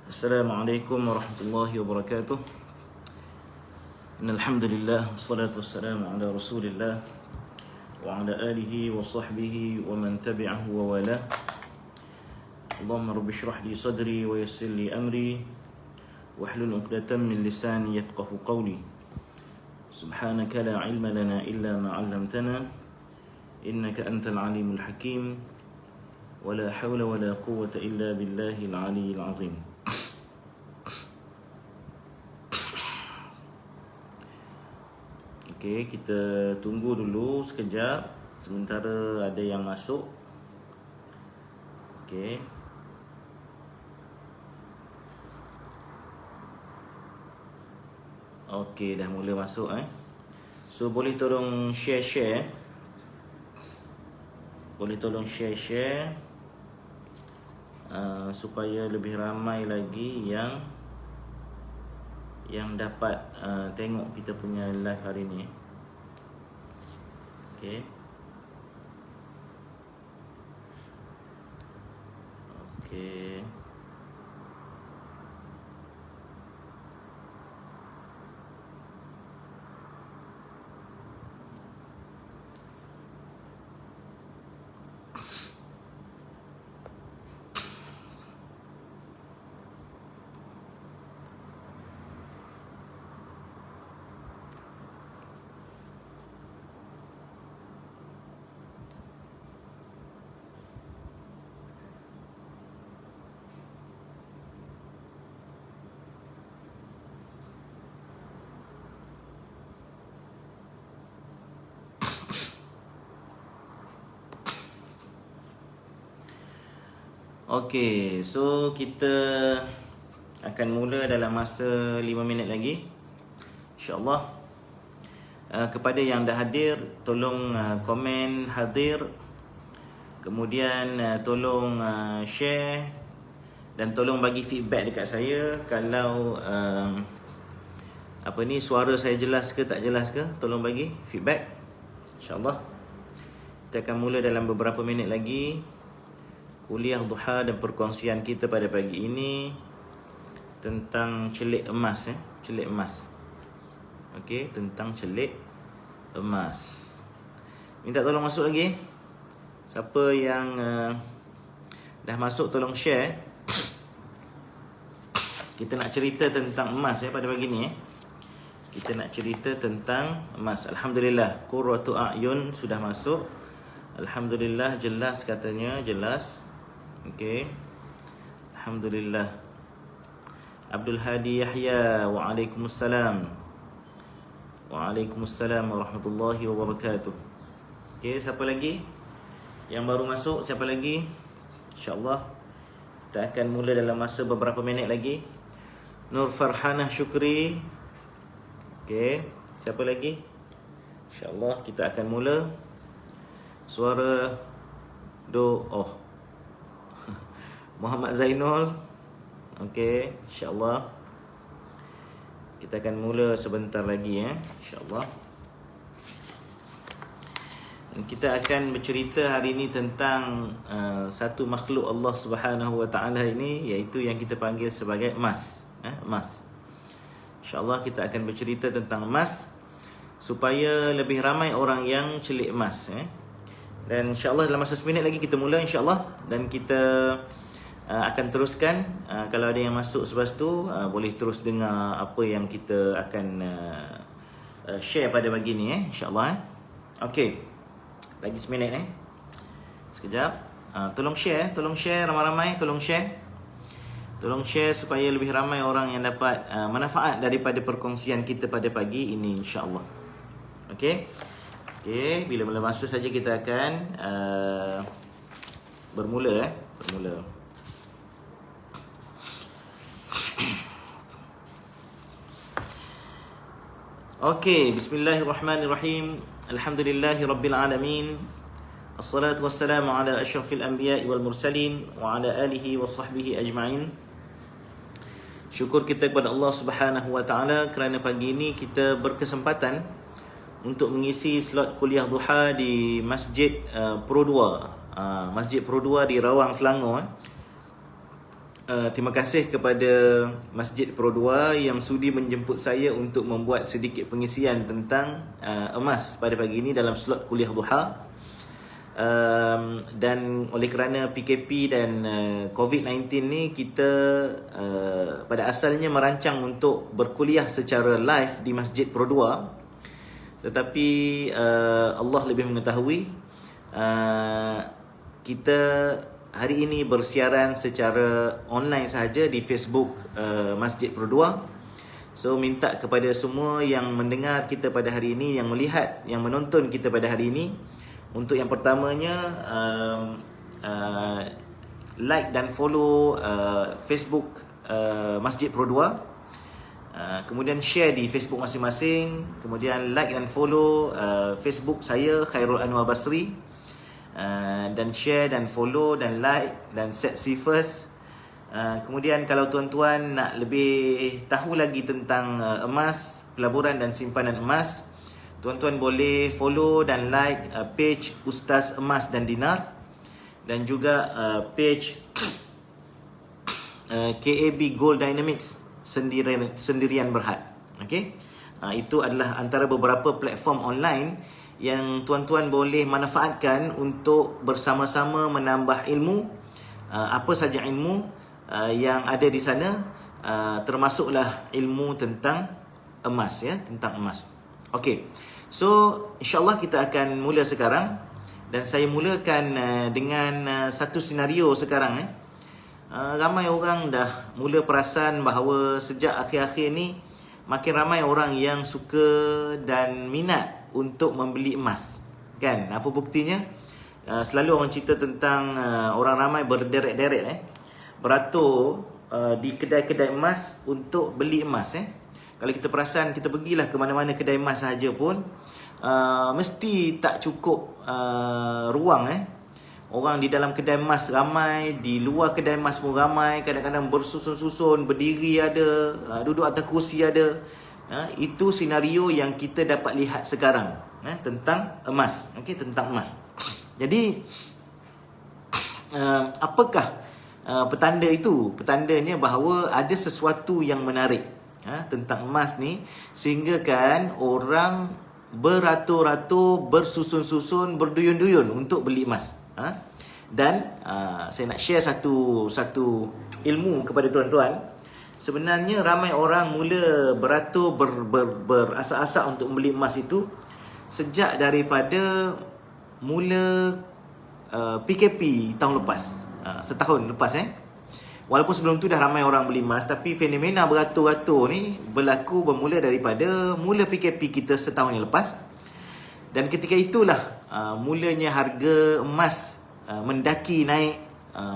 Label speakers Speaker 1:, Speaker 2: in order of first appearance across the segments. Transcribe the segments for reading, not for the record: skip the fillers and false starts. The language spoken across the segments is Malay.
Speaker 1: Assalamualaikum warahmatullahi wabarakatuh. Innalhamdulillah wassalatu wassalamu ala Rasulillah wa ala alihi wa sahbihi wa man tabi'ahu wa wala. Allahumma rabbi shrah li sadri wa yassir li amri wahlul 'uqdatam min lisani yafqahu qawli. Subhanaka la ilma lana illa ma 'allamtana innaka antal alimul hakim. ولا حول ولا قوة إلا بالله العلي العظيم. Okey, kita tunggu dulu sekejap sementara ada yang masuk. Okey. Okey, dah mula masuk So boleh tolong share. Boleh tolong share supaya lebih ramai lagi yang dapat tengok kita punya live hari ni. Okey. Okey. Okey, so kita akan mula dalam masa 5 minit lagi, InsyaAllah. Kepada yang dah hadir, tolong komen hadir. Kemudian tolong share. Dan tolong bagi feedback dekat saya. Kalau suara saya jelas ke tak jelas ke, tolong bagi feedback, InsyaAllah. Kita akan mula dalam beberapa minit lagi kuliah duha dan perkongsian kita pada pagi ini tentang celik emas. Celik emas. Okey, tentang celik emas. Minta tolong masuk lagi. Siapa yang dah masuk tolong share. Kita nak cerita tentang emas pada pagi ni. Kita nak cerita tentang emas. Alhamdulillah, Qurratu A'yun sudah masuk. Alhamdulillah, jelas katanya, jelas. Okey. Alhamdulillah. Abdul Hadi Yahya, waalaikumsalam. Waalaikumsalam warahmatullahi wabarakatuh. Okey, siapa lagi yang baru masuk? Siapa lagi? InsyaAllah kita akan mula dalam masa beberapa minit lagi. Nur Farhanah Syukri. Okey, siapa lagi? InsyaAllah kita akan mula. Suara Muhammad Zainul. Okey, insya-Allah kita akan mula sebentar lagi insya-Allah. Kita akan bercerita hari ini tentang satu makhluk Allah Subhanahu Wa Taala ini, iaitu yang kita panggil sebagai emas. Emas. Insya-Allah kita akan bercerita tentang emas supaya lebih ramai orang yang celik emas. Dan insya-Allah dalam masa seminit lagi kita mula insya-Allah, dan kita akan teruskan. Kalau ada yang masuk selepas tu, boleh terus dengar apa yang kita akan share pada pagi ni insya-Allah. Okey. Lagi seminit sekejap. Tolong share ramai-ramai, tolong share. Tolong share supaya lebih ramai orang yang dapat manfaat daripada perkongsian kita pada pagi ini insya-Allah. Okey. Okey, bila mula masa saja kita akan bermula. Okey, bismillahirrahmanirrahim. Alhamdulillahirabbil alamin. Assalatu wassalamu ala asyrafil anbiya'i wal mursalin wa ala alihi wa sahbihi ajma'in. Syukur kita kepada Allah Subhanahu Wa Taala kerana pagi ini kita berkesempatan untuk mengisi slot kuliah duha di Masjid Pro 2. Masjid Pro 2 di Rawang, Selangor. terima kasih kepada Masjid Pro 2 yang sudi menjemput saya untuk membuat sedikit pengisian tentang emas pada pagi ini dalam slot kuliah duha. Dan oleh kerana PKP dan COVID-19 ni, kita pada asalnya merancang untuk berkuliah secara live di Masjid Pro 2, tetapi Allah lebih mengetahui. Kita hari ini bersiaran secara online sahaja di Facebook Masjid Pro 2. So minta kepada semua yang mendengar kita pada hari ini, yang melihat, yang menonton kita pada hari ini, untuk yang pertamanya like dan follow Facebook Masjid Pro 2. Kemudian share di Facebook masing-masing. Kemudian like dan follow Facebook saya, Khairul Anwar Basri. Dan share dan follow dan like dan set see first. Kemudian kalau tuan-tuan nak lebih tahu lagi tentang emas, pelaburan dan simpanan emas, tuan-tuan boleh follow dan like page Ustaz Emas dan Dinar, dan juga page KAB Gold Dynamics Sendirian Berhad. Okey. Itu adalah antara beberapa platform online yang tuan-tuan boleh manfaatkan untuk bersama-sama menambah ilmu, apa saja ilmu yang ada di sana, termasuklah ilmu tentang emas, ya, tentang emas. Okey. So insya-Allah kita akan mula sekarang, dan saya mulakan dengan satu senario sekarang. Ramai orang dah mula perasan bahawa sejak akhir-akhir ni makin ramai orang yang suka dan minat untuk membeli emas, kan? Apa buktinya? Selalu orang cerita tentang orang ramai berderet-deret beratur di kedai-kedai emas untuk beli emas. Kalau kita perasan, kita pergilah ke mana-mana kedai emas sahaja pun, mesti tak cukup ruang. Orang di dalam kedai emas ramai, di luar kedai emas pun ramai, kadang-kadang bersusun-susun, berdiri ada, duduk atas kursi ada. Itu senario yang kita dapat lihat sekarang tentang emas. Okey, tentang emas. Jadi apakah petanda itu? Petandanya bahawa ada sesuatu yang menarik tentang emas ni, sehingga kan orang beratur-ratur, bersusun-susun, berduyun-duyun untuk beli emas. Dan saya nak share satu ilmu kepada tuan-tuan. Sebenarnya ramai orang mula beratur, berasa-asa untuk membeli emas itu sejak daripada mula PKP tahun lepas, setahun lepas. Walaupun sebelum tu dah ramai orang beli emas, tapi fenomena beratur-ratur ni bermula daripada mula PKP kita setahun yang lepas. Dan ketika itulah mulanya harga emas mendaki naik,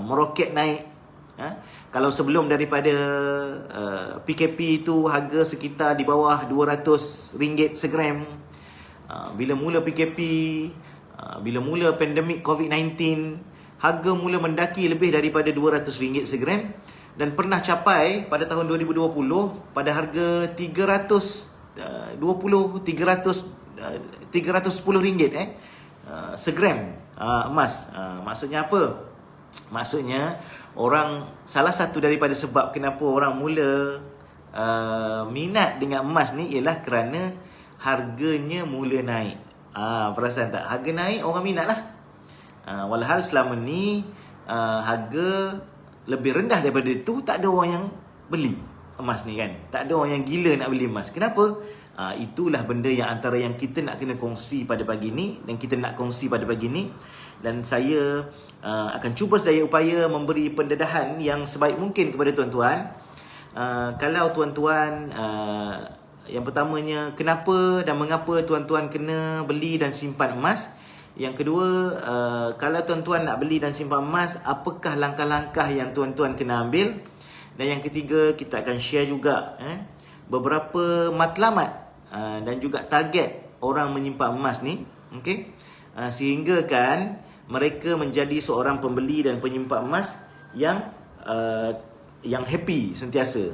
Speaker 1: meroket naik. Kalau sebelum daripada PKP itu harga sekitar di bawah RM200 segram. Bila mula PKP, bila mula pandemik COVID-19, harga mula mendaki lebih daripada RM200 segram, dan pernah capai pada tahun 2020 pada harga RM310 segram emas. Maksudnya apa? Maksudnya salah satu daripada sebab kenapa orang mula minat dengan emas ni ialah kerana harganya mula naik. Perasan tak? Harga naik, orang minat lah. Walhal selama ni harga lebih rendah daripada itu, tak ada orang yang beli emas ni, kan? Tak ada orang yang gila nak beli emas. Kenapa? Itulah benda yang antara yang kita nak kena kongsi pada pagi ni, dan kita nak kongsi pada pagi ni. Dan saya akan cuba sedaya upaya memberi pendedahan yang sebaik mungkin kepada tuan-tuan. Kalau tuan-tuan, yang pertamanya, kenapa dan mengapa tuan-tuan kena beli dan simpan emas. Yang kedua, kalau tuan-tuan nak beli dan simpan emas, apakah langkah-langkah yang tuan-tuan kena ambil. Dan yang ketiga, kita akan share juga beberapa matlamat dan juga target orang menyimpan emas ni, okey, sehingga kan mereka menjadi seorang pembeli dan penyimpan emas yang happy sentiasa.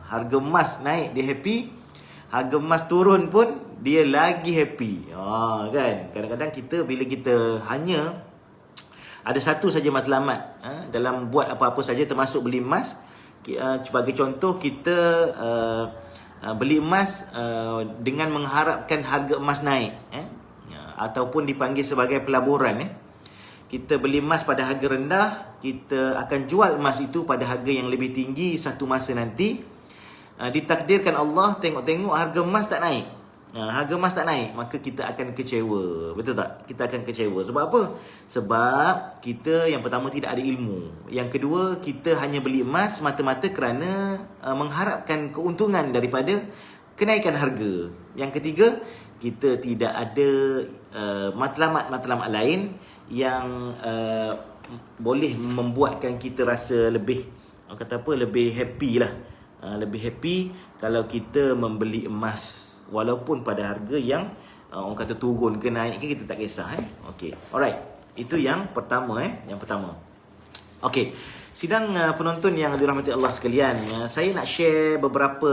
Speaker 1: Harga emas naik, dia happy. Harga emas turun pun dia lagi happy. Kan? Kadang-kadang kita bila kita hanya ada satu saja matlamat dalam buat apa-apa saja, termasuk beli emas. Sebagai contoh, kita beli emas dengan mengharapkan harga emas naik, ataupun dipanggil sebagai pelaburan. Kita beli emas pada harga rendah, kita akan jual emas itu pada harga yang lebih tinggi satu masa nanti. Ditakdirkan Allah, tengok-tengok harga emas tak naik. Harga emas tak naik, maka kita akan kecewa. Betul tak? Kita akan kecewa. Sebab apa? Sebab kita yang pertama tidak ada ilmu. Yang kedua, kita hanya beli emas semata-mata kerana mengharapkan keuntungan daripada kenaikan harga. Yang ketiga, kita tidak ada matlamat-matlamat lain yang boleh membuatkan kita rasa lebih, lebih happy lah. Lebih happy kalau kita membeli emas walaupun pada harga yang orang kata turun ke naik ke, kita tak kisah. Okey, alright. Itu yang pertama. Yang pertama. Okey, sidang penonton yang dirahmati Allah sekalian, saya nak share beberapa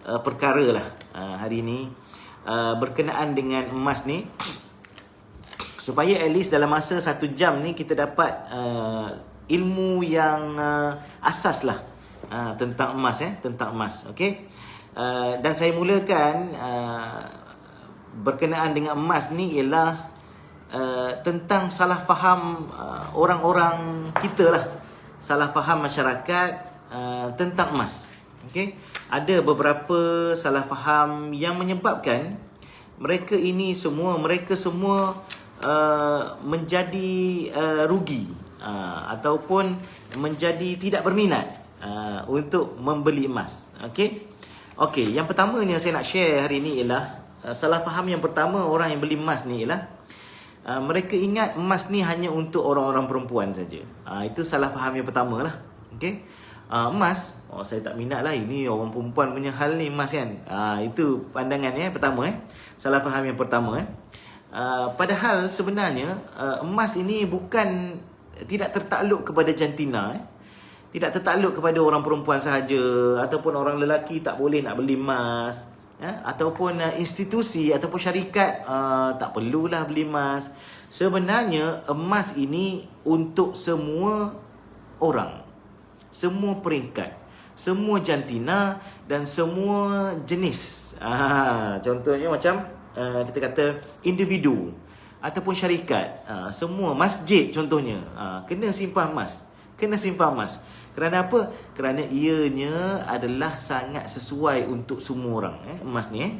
Speaker 1: perkara lah hari ini berkenaan dengan emas ni, supaya at least dalam masa 1 jam ni kita dapat ilmu yang asas lah tentang emas. Tentang emas. Okey. Dan saya mulakan berkenaan dengan emas ni ialah tentang salah faham orang-orang kita lah, salah faham masyarakat tentang emas. Okey, ada beberapa salah faham yang menyebabkan mereka semua menjadi rugi ataupun menjadi tidak berminat untuk membeli emas. Okey, yang pertama yang saya nak share hari ni ialah salah faham yang pertama orang yang beli emas ni ialah mereka ingat emas ni hanya untuk orang-orang perempuan saja. Itu salah faham yang pertama lah. Okey, emas, saya tak minat lah, ini orang perempuan punya hal ni emas kan. Itu pandangan pertama. Salah faham yang pertama. Padahal sebenarnya emas ini bukan, tidak tertakluk kepada jantina. Tidak tertakluk kepada orang perempuan sahaja, ataupun orang lelaki tak boleh nak beli emas, ataupun institusi ataupun syarikat tak perlulah beli emas. Sebenarnya emas ini untuk semua orang, semua peringkat, semua jantina dan semua jenis. Contohnya macam kita kata individu ataupun syarikat, semua masjid contohnya kena simpan emas. Kena simpan emas. Kerana apa? Kerana ianya adalah sangat sesuai untuk semua orang. Emas ni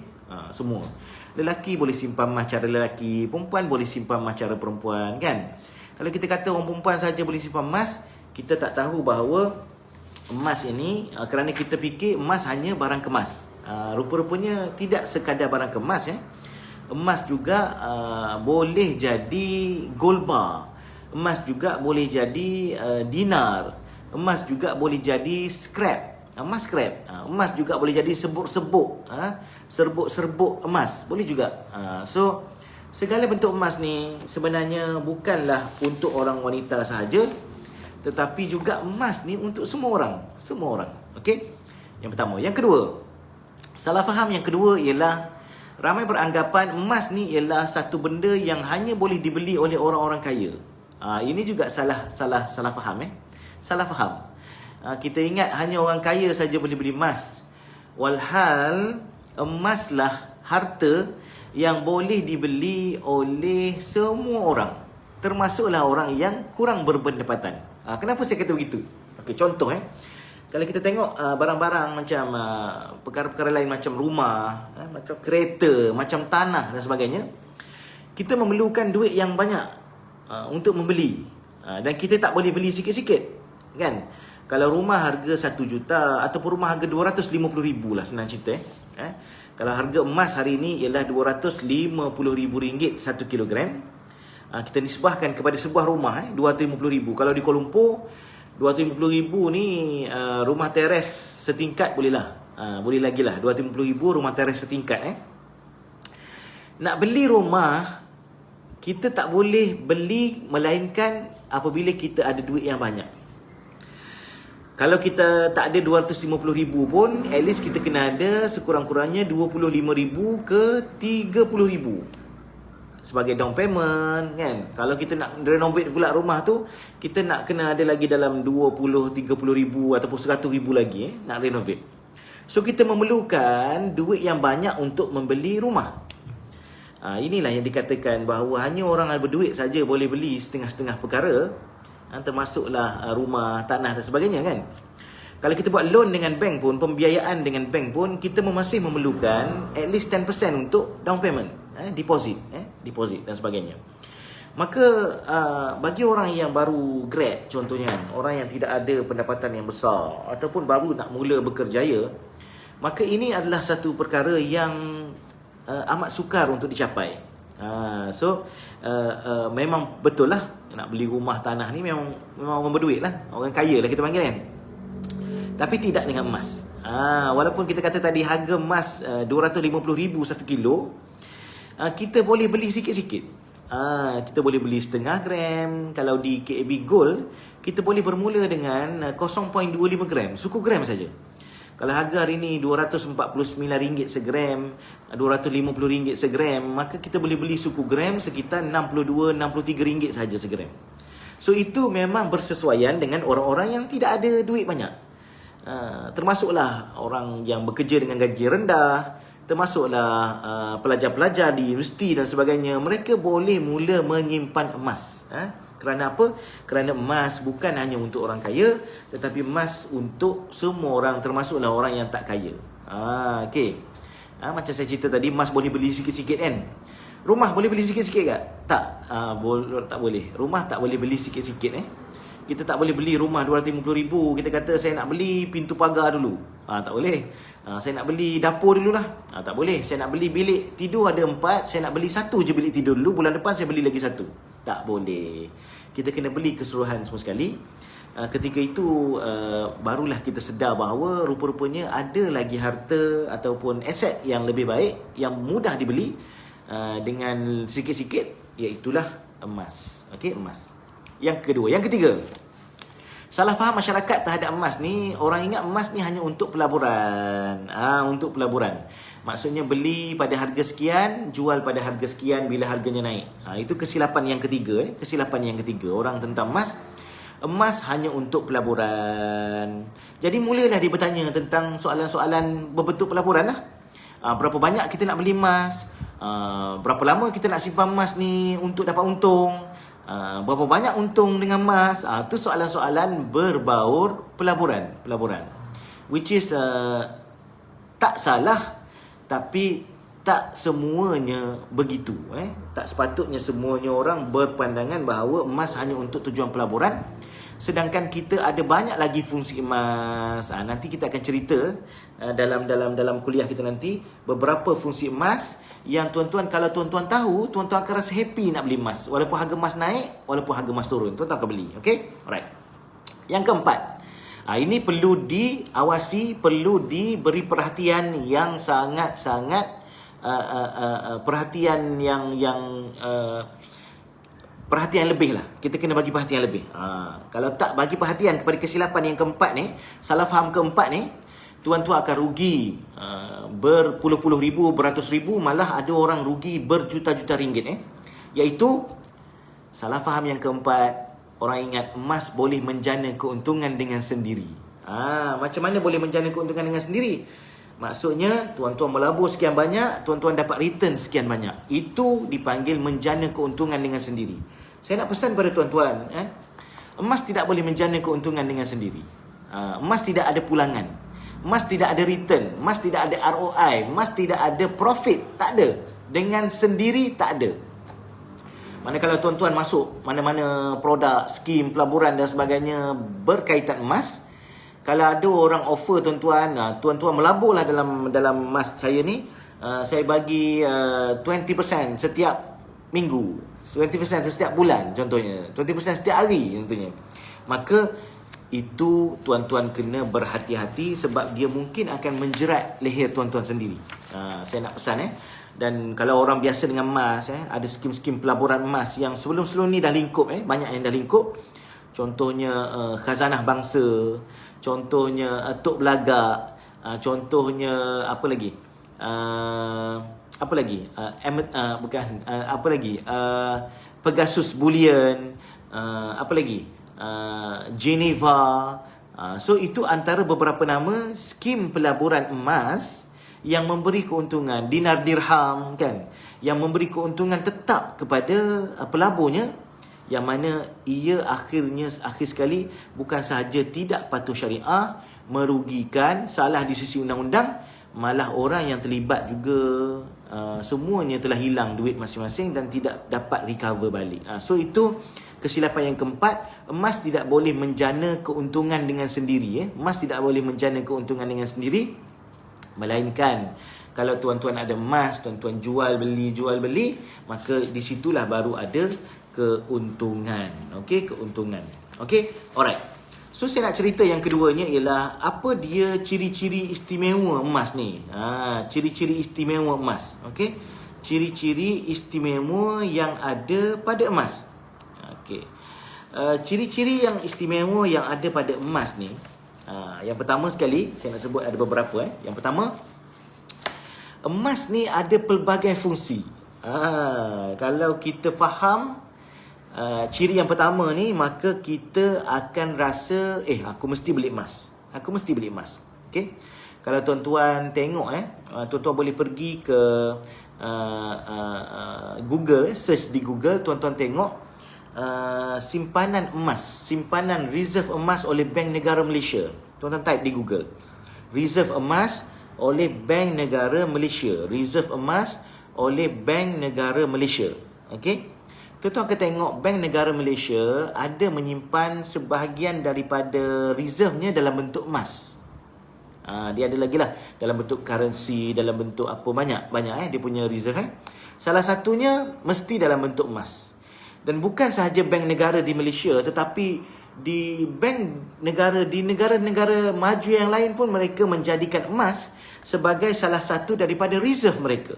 Speaker 1: semua. Lelaki boleh simpan emas cara lelaki, perempuan boleh simpan emas cara perempuan, kan? Kalau kita kata orang perempuan saja boleh simpan emas, kita tak tahu bahawa emas ini, kerana kita fikir emas hanya barang kemas. Rupa-rupanya tidak sekadar barang kemas. Emas juga boleh jadi gold bar. Emas juga boleh jadi dinar. Emas juga boleh jadi scrap. Emas scrap. Emas juga boleh jadi serbuk-serbuk. Serbuk-serbuk emas. Boleh juga. So, segala bentuk emas ni sebenarnya bukanlah untuk orang wanita sahaja, tetapi juga emas ni untuk semua orang. Semua orang. Okey? Yang pertama. Yang kedua, salah faham yang kedua ialah ramai beranggapan emas ni ialah satu benda yang hanya boleh dibeli oleh orang-orang kaya. Ini juga salah faham. Salah faham. Kita ingat hanya orang kaya saja boleh beli emas. Walhal emaslah harta yang boleh dibeli oleh semua orang, termasuklah orang yang kurang berpendapatan. Kenapa saya kata begitu? Okey, contoh kalau kita tengok barang-barang macam perkara-perkara lain macam rumah, macam kereta, macam tanah dan sebagainya, kita memerlukan duit yang banyak untuk membeli. Dan kita tak boleh beli sikit-sikit, kan? Kalau rumah harga 1 juta ataupun rumah harga 250,000 lah, senang cerita. Kalau harga emas hari ini ialah RM250,000 1 kilogram, kita nisbahkan kepada sebuah rumah 250,000. Kalau di Kuala Lumpur 250,000 ni rumah teres setingkat boleh lah. Boleh lagi lah 250,000 rumah teres setingkat. Nak beli rumah, kita tak boleh beli melainkan apabila kita ada duit yang banyak. Kalau kita tak ada 250,000 pun, at least kita kena ada sekurang-kurangnya 25,000 ke 30,000. sebagai down payment kan. Kalau kita nak renovate pula rumah tu, kita nak kena ada lagi dalam 20-30 ribu ataupun 100 ribu lagi nak renovate. So kita memerlukan duit yang banyak untuk membeli rumah. Inilah yang dikatakan bahawa hanya orang yang berduit saja boleh beli setengah-setengah perkara, termasuklah rumah, tanah dan sebagainya kan. Kalau kita buat loan dengan bank pun, pembiayaan dengan bank pun, kita masih memerlukan at least 10% untuk down payment, deposit dan sebagainya. Maka bagi orang yang baru grad contohnya, orang yang tidak ada pendapatan yang besar ataupun baru nak mula berkerjaya, maka ini adalah satu perkara yang amat sukar untuk dicapai. Memang betul lah, nak beli rumah tanah ni memang orang berduit lah, orang kaya lah kita panggil kan. Tapi tidak dengan emas. Walaupun kita kata tadi harga emas 250,000 1 kilo, kita boleh beli sikit-sikit. Kita boleh beli setengah gram. Kalau di KAB Gold, kita boleh bermula dengan 0.25 gram, suku gram saja. Kalau harga hari ni RM249 segram, RM250 segram, maka kita boleh beli suku gram sekitar RM62-63 saja segram. So itu memang bersesuaian dengan orang-orang yang tidak ada duit banyak. Termasuklah orang yang bekerja dengan gaji rendah, termasuklah pelajar-pelajar di universiti dan sebagainya. Mereka boleh mula menyimpan emas. Kerana apa? Kerana emas bukan hanya untuk orang kaya, tetapi emas untuk semua orang, termasuklah orang yang tak kaya. Okay. Macam saya cerita tadi, emas boleh beli sikit-sikit kan. Rumah boleh beli sikit-sikit tak? Tak. Tak boleh. Rumah tak boleh beli sikit-sikit Kita tak boleh beli rumah 250,000. Kita kata saya nak beli pintu pagar dulu. Tak boleh. Saya nak beli dapur dululah. Tak boleh. Saya nak beli bilik tidur ada 4. Saya nak beli 1 je bilik tidur dulu. Bulan depan saya beli lagi 1. Tak boleh. Kita kena beli keseluruhan semua sekali. Ketika itu barulah kita sedar bahawa rupa-rupanya ada lagi harta ataupun aset yang lebih baik, yang mudah dibeli dengan sikit-sikit, iaitulah emas. Okey, emas. Yang kedua, yang ketiga, salah faham masyarakat terhadap emas ni. Orang ingat emas ni hanya untuk pelaburan. Untuk pelaburan. Maksudnya beli pada harga sekian, jual pada harga sekian bila harganya naik. Itu kesilapan yang ketiga. Kesilapan yang ketiga orang tentang emas. Emas hanya untuk pelaburan. Jadi mulalah dia bertanya tentang soalan-soalan berbentuk pelaburan lah. Berapa banyak kita nak beli emas? Berapa lama kita nak simpan emas ni untuk dapat untung? Berapa banyak untung dengan emas? Itu soalan-soalan berbaur pelaburan. Which is tak salah, tapi tak semuanya begitu. Tak sepatutnya semuanya orang berpandangan bahawa emas hanya untuk tujuan pelaburan, sedangkan kita ada banyak lagi fungsi emas. Nanti kita akan cerita dalam kuliah kita nanti beberapa fungsi emas yang tuan-tuan, kalau tuan-tuan tahu, tuan-tuan akan rasa happy nak beli emas. Walaupun harga emas naik, walaupun harga emas turun, tuan-tuan akan beli. Okay? Alright. Yang keempat, ini perlu diawasi, perlu diberi perhatian yang sangat-sangat perhatian perhatian lebih lah. Kita kena bagi perhatian lebih. Kalau tak bagi perhatian kepada kesilapan yang keempat ni, salah faham keempat ni, tuan-tuan akan rugi berpuluh-puluh ribu, beratus ribu, malah ada orang rugi berjuta-juta ringgit. Iaitu salah faham yang keempat. Orang ingat emas boleh menjana keuntungan dengan sendiri. Macam mana boleh menjana keuntungan dengan sendiri? Maksudnya tuan-tuan melabur sekian banyak, tuan-tuan dapat return sekian banyak. Itu dipanggil menjana keuntungan dengan sendiri. Saya nak pesan pada tuan-tuan, emas tidak boleh menjana keuntungan dengan sendiri. Emas tidak ada pulangan. Emas tidak ada return. Emas tidak ada ROI. Emas tidak ada profit. Tak ada. Dengan sendiri tak ada. Manakala tuan-tuan masuk mana-mana produk, skim, pelaburan dan sebagainya berkaitan emas, kalau ada orang offer tuan-tuan, tuan-tuan melaburlah dalam emas saya ni, saya bagi 20% setiap minggu, 20% setiap bulan contohnya, 20% setiap hari contohnya. Maka itu tuan-tuan kena berhati-hati sebab dia mungkin akan menjerat leher tuan-tuan sendiri. Saya nak pesan Dan kalau orang biasa dengan emas, ada skim-skim pelaburan emas yang sebelum-sebelum ni dah lingkup, banyak yang dah lingkup. Contohnya Khazanah Bangsa, contohnya Tok Belagak, contohnya apa lagi? apa lagi? Apa lagi? Pegasus Bullion, apa lagi? Geneva. So itu antara beberapa nama skim pelaburan emas yang memberi keuntungan. Dinar dirham kan, yang memberi keuntungan tetap kepada pelaburnya, yang mana ia akhir sekali bukan sahaja tidak patuh syariah, merugikan, salah di sisi undang-undang, malah orang yang terlibat juga semuanya telah hilang duit masing-masing dan tidak dapat recover balik. So itu kesilapan yang keempat. Emas tidak boleh menjana keuntungan dengan sendiri. Emas tidak boleh menjana keuntungan dengan sendiri, melainkan kalau tuan-tuan ada emas, tuan-tuan jual beli, maka di situlah baru ada keuntungan. Okey, keuntungan. Okey, alright. So saya nak cerita yang keduanya ialah apa dia ciri-ciri istimewa emas ni. Ciri-ciri istimewa emas. Okey. Ciri-ciri istimewa yang ada pada emas. Okey. Ciri-ciri yang istimewa yang ada pada emas ni, yang pertama sekali saya nak sebut ada beberapa. Yang pertama, emas ni ada pelbagai fungsi. Kalau kita faham ciri yang pertama ni, maka kita akan rasa aku mesti beli emas. Aku mesti beli emas. Okey. Kalau tuan-tuan tengok tuan-tuan boleh pergi ke Google, search di Google, tuan-tuan tengok simpanan emas, simpanan reserve emas oleh Bank Negara Malaysia. Tuan-tuan type di Google, reserve emas oleh Bank Negara Malaysia, reserve emas oleh Bank Negara Malaysia. Okey. Tuan-tuan akan tengok Bank Negara Malaysia ada menyimpan sebahagian daripada reserve-nya dalam bentuk emas. Dia ada lagi lah dalam bentuk currency, dalam bentuk apa, banyak dia punya reserve. Salah satunya mesti dalam bentuk emas. Dan bukan sahaja bank negara di Malaysia, tetapi di negara-negara maju yang lain pun mereka menjadikan emas sebagai salah satu daripada reserve mereka.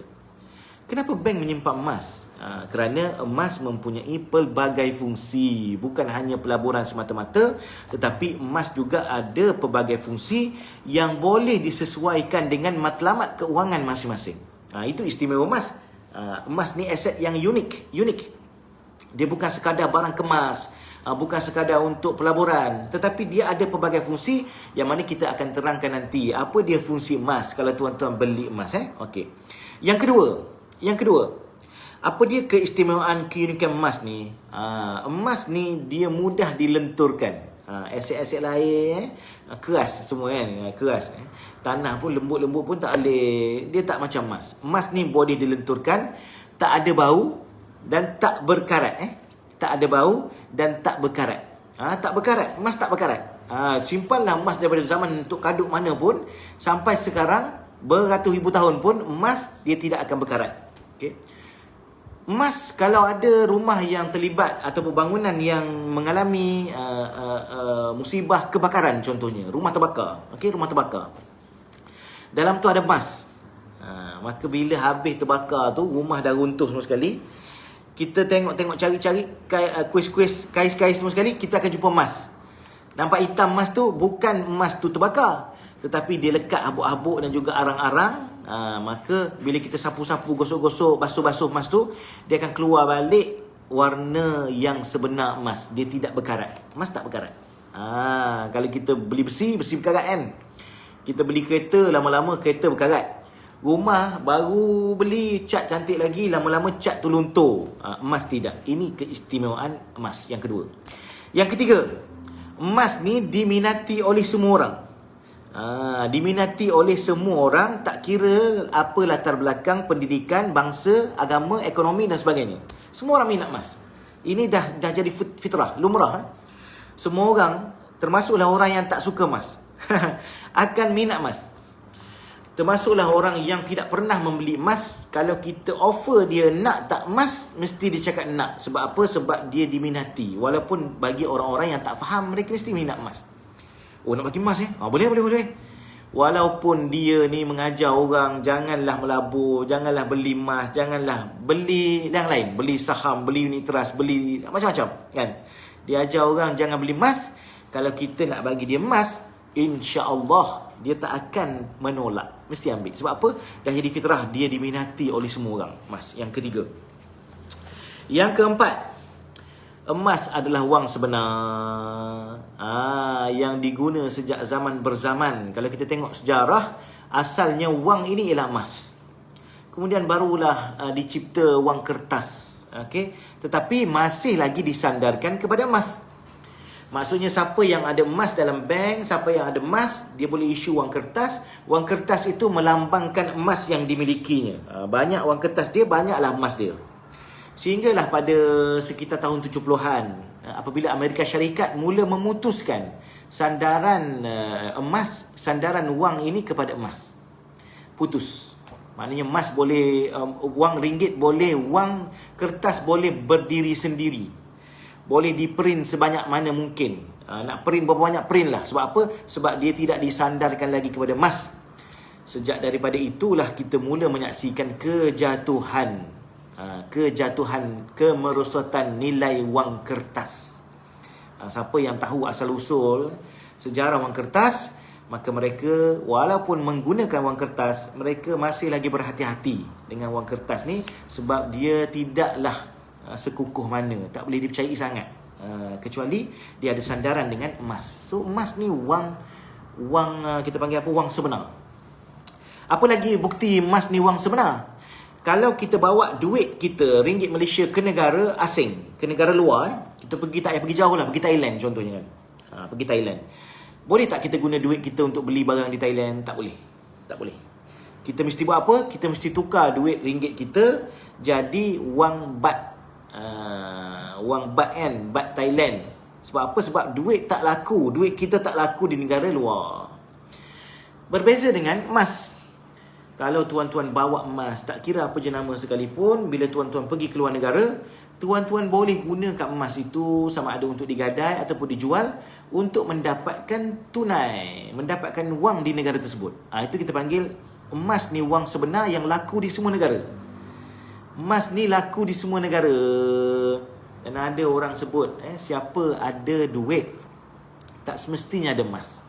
Speaker 1: Kenapa bank menyimpan emas? Kerana emas mempunyai pelbagai fungsi. Bukan hanya pelaburan semata-mata, tetapi emas juga ada pelbagai fungsi yang boleh disesuaikan dengan matlamat keuangan masing-masing. Itu istimewa emas. Emas ni aset yang unik. Dia bukan sekadar barang kemas, bukan sekadar untuk pelaburan, tetapi dia ada pelbagai fungsi yang mana kita akan terangkan nanti. Apa dia fungsi emas kalau tuan-tuan beli emas. Okey. Yang kedua, apa dia keistimewaan, keunikan emas ni? Emas ni dia mudah dilenturkan. Aset-aset lain keras semua kan, keras. Tanah pun lembut-lembut pun tak boleh. Dia tak macam emas. Emas ni boleh dilenturkan, tak ada bau dan tak berkarat. Tak ada bau dan tak berkarat. Tak berkarat. Emas tak berkarat. Simpanlah emas daripada zaman Tok Kaduk mana pun sampai sekarang, beratus ribu tahun pun emas dia tidak akan berkarat. Okey. Emas, kalau ada rumah yang terlibat atau bangunan yang mengalami musibah kebakaran, contohnya rumah terbakar. Okey, rumah terbakar. Dalam tu ada emas. Maka bila habis terbakar tu, rumah dah runtuh semua sekali, kita tengok cari-cari kuis-kuis, kais-kais semua sekali, kita akan jumpa emas. Nampak hitam emas tu, bukan emas tu terbakar, tetapi dia lekat habuk-habuk dan juga arang-arang. Maka bila kita sapu-sapu, gosok-gosok, basuh-basuh emas tu, dia akan keluar balik warna yang sebenar emas. Dia tidak berkarat. Emas tak berkarat. Kalau kita beli besi berkarat kan. Kita beli kereta, lama-lama kereta berkarat. Rumah baru beli, cat cantik lagi, lama-lama cat tu luntur. Emas tidak. Ini keistimewaan emas yang kedua. Yang ketiga, emas ni diminati oleh semua orang. Diminati oleh semua orang, tak kira apa latar belakang, pendidikan, bangsa, agama, ekonomi dan sebagainya. Semua orang minat emas. Ini dah jadi fitrah, lumrah. Semua orang, termasuklah orang yang tak suka emas, akan minat emas. Termasuklah orang yang tidak pernah membeli emas, kalau kita offer dia nak tak emas, mesti dia cakap nak. Sebab apa? Sebab dia diminati. Walaupun bagi orang-orang yang tak faham, mereka mesti minat emas. Oh, nak bagi emas boleh. Walaupun dia ni mengajar orang, janganlah melabur, janganlah beli emas, janganlah beli yang lain, beli saham, beli unit trust, beli macam-macam kan. Dia ajar orang jangan beli emas. Kalau kita nak bagi dia emas, insya-Allah dia tak akan menolak, mesti ambil. Sebab apa? Dah jadi fitrah, dia diminati oleh semua orang. Emas. Yang ketiga. Yang keempat, emas adalah wang sebenar. Yang diguna sejak zaman berzaman. Kalau kita tengok sejarah, asalnya wang ini ialah emas. Kemudian barulah dicipta wang kertas. Okey, tetapi masih lagi disandarkan kepada emas. Maksudnya siapa yang ada emas dalam bank, siapa yang ada emas, dia boleh isu wang kertas. Wang kertas itu melambangkan emas yang dimilikinya. Banyak wang kertas dia, banyaklah emas dia. Sehinggalah pada sekitar tahun 70-an, apabila Amerika Syarikat mula memutuskan sandaran emas, sandaran wang ini kepada emas. Putus. Maknanya emas boleh, wang ringgit boleh, wang kertas boleh berdiri sendiri. Boleh diprint sebanyak mana mungkin. Nak print berapa banyak, print lah. Sebab apa? Sebab dia tidak disandarkan lagi kepada emas. Sejak daripada itulah kita mula menyaksikan kejatuhan, kemerosotan nilai wang kertas. Siapa yang tahu asal-usul sejarah wang kertas, maka mereka walaupun menggunakan wang kertas, mereka masih lagi berhati-hati dengan wang kertas ni. Sebab dia tidaklah sekukuh mana, tak boleh dipercayai sangat, kecuali dia ada sandaran dengan emas. So emas ni wang kita panggil apa? Wang sebenar. Apa lagi bukti emas ni wang sebenar? Kalau kita bawa duit kita, ringgit Malaysia, ke negara asing, ke negara luar, kita pergi, tak payah pergi jauh lah, pergi Thailand contohnya kan. Pergi Thailand, boleh tak kita guna duit kita untuk beli barang di Thailand? Tak boleh. Tak boleh. Kita mesti buat apa? Kita mesti tukar duit ringgit kita jadi wang bat. Wang bat kan, bat Thailand. Sebab apa? Sebab duit tak laku, duit kita tak laku di negara luar. Berbeza dengan emas. Kalau tuan-tuan bawa emas, tak kira apa jenama sekalipun, bila tuan-tuan pergi ke luar negara, tuan-tuan boleh gunakan emas itu sama ada untuk digadai ataupun dijual untuk mendapatkan tunai, mendapatkan wang di negara tersebut. Itu kita panggil emas ni wang sebenar yang laku di semua negara. Emas ni laku di semua negara. Dan ada orang sebut, siapa ada duit, tak semestinya ada emas.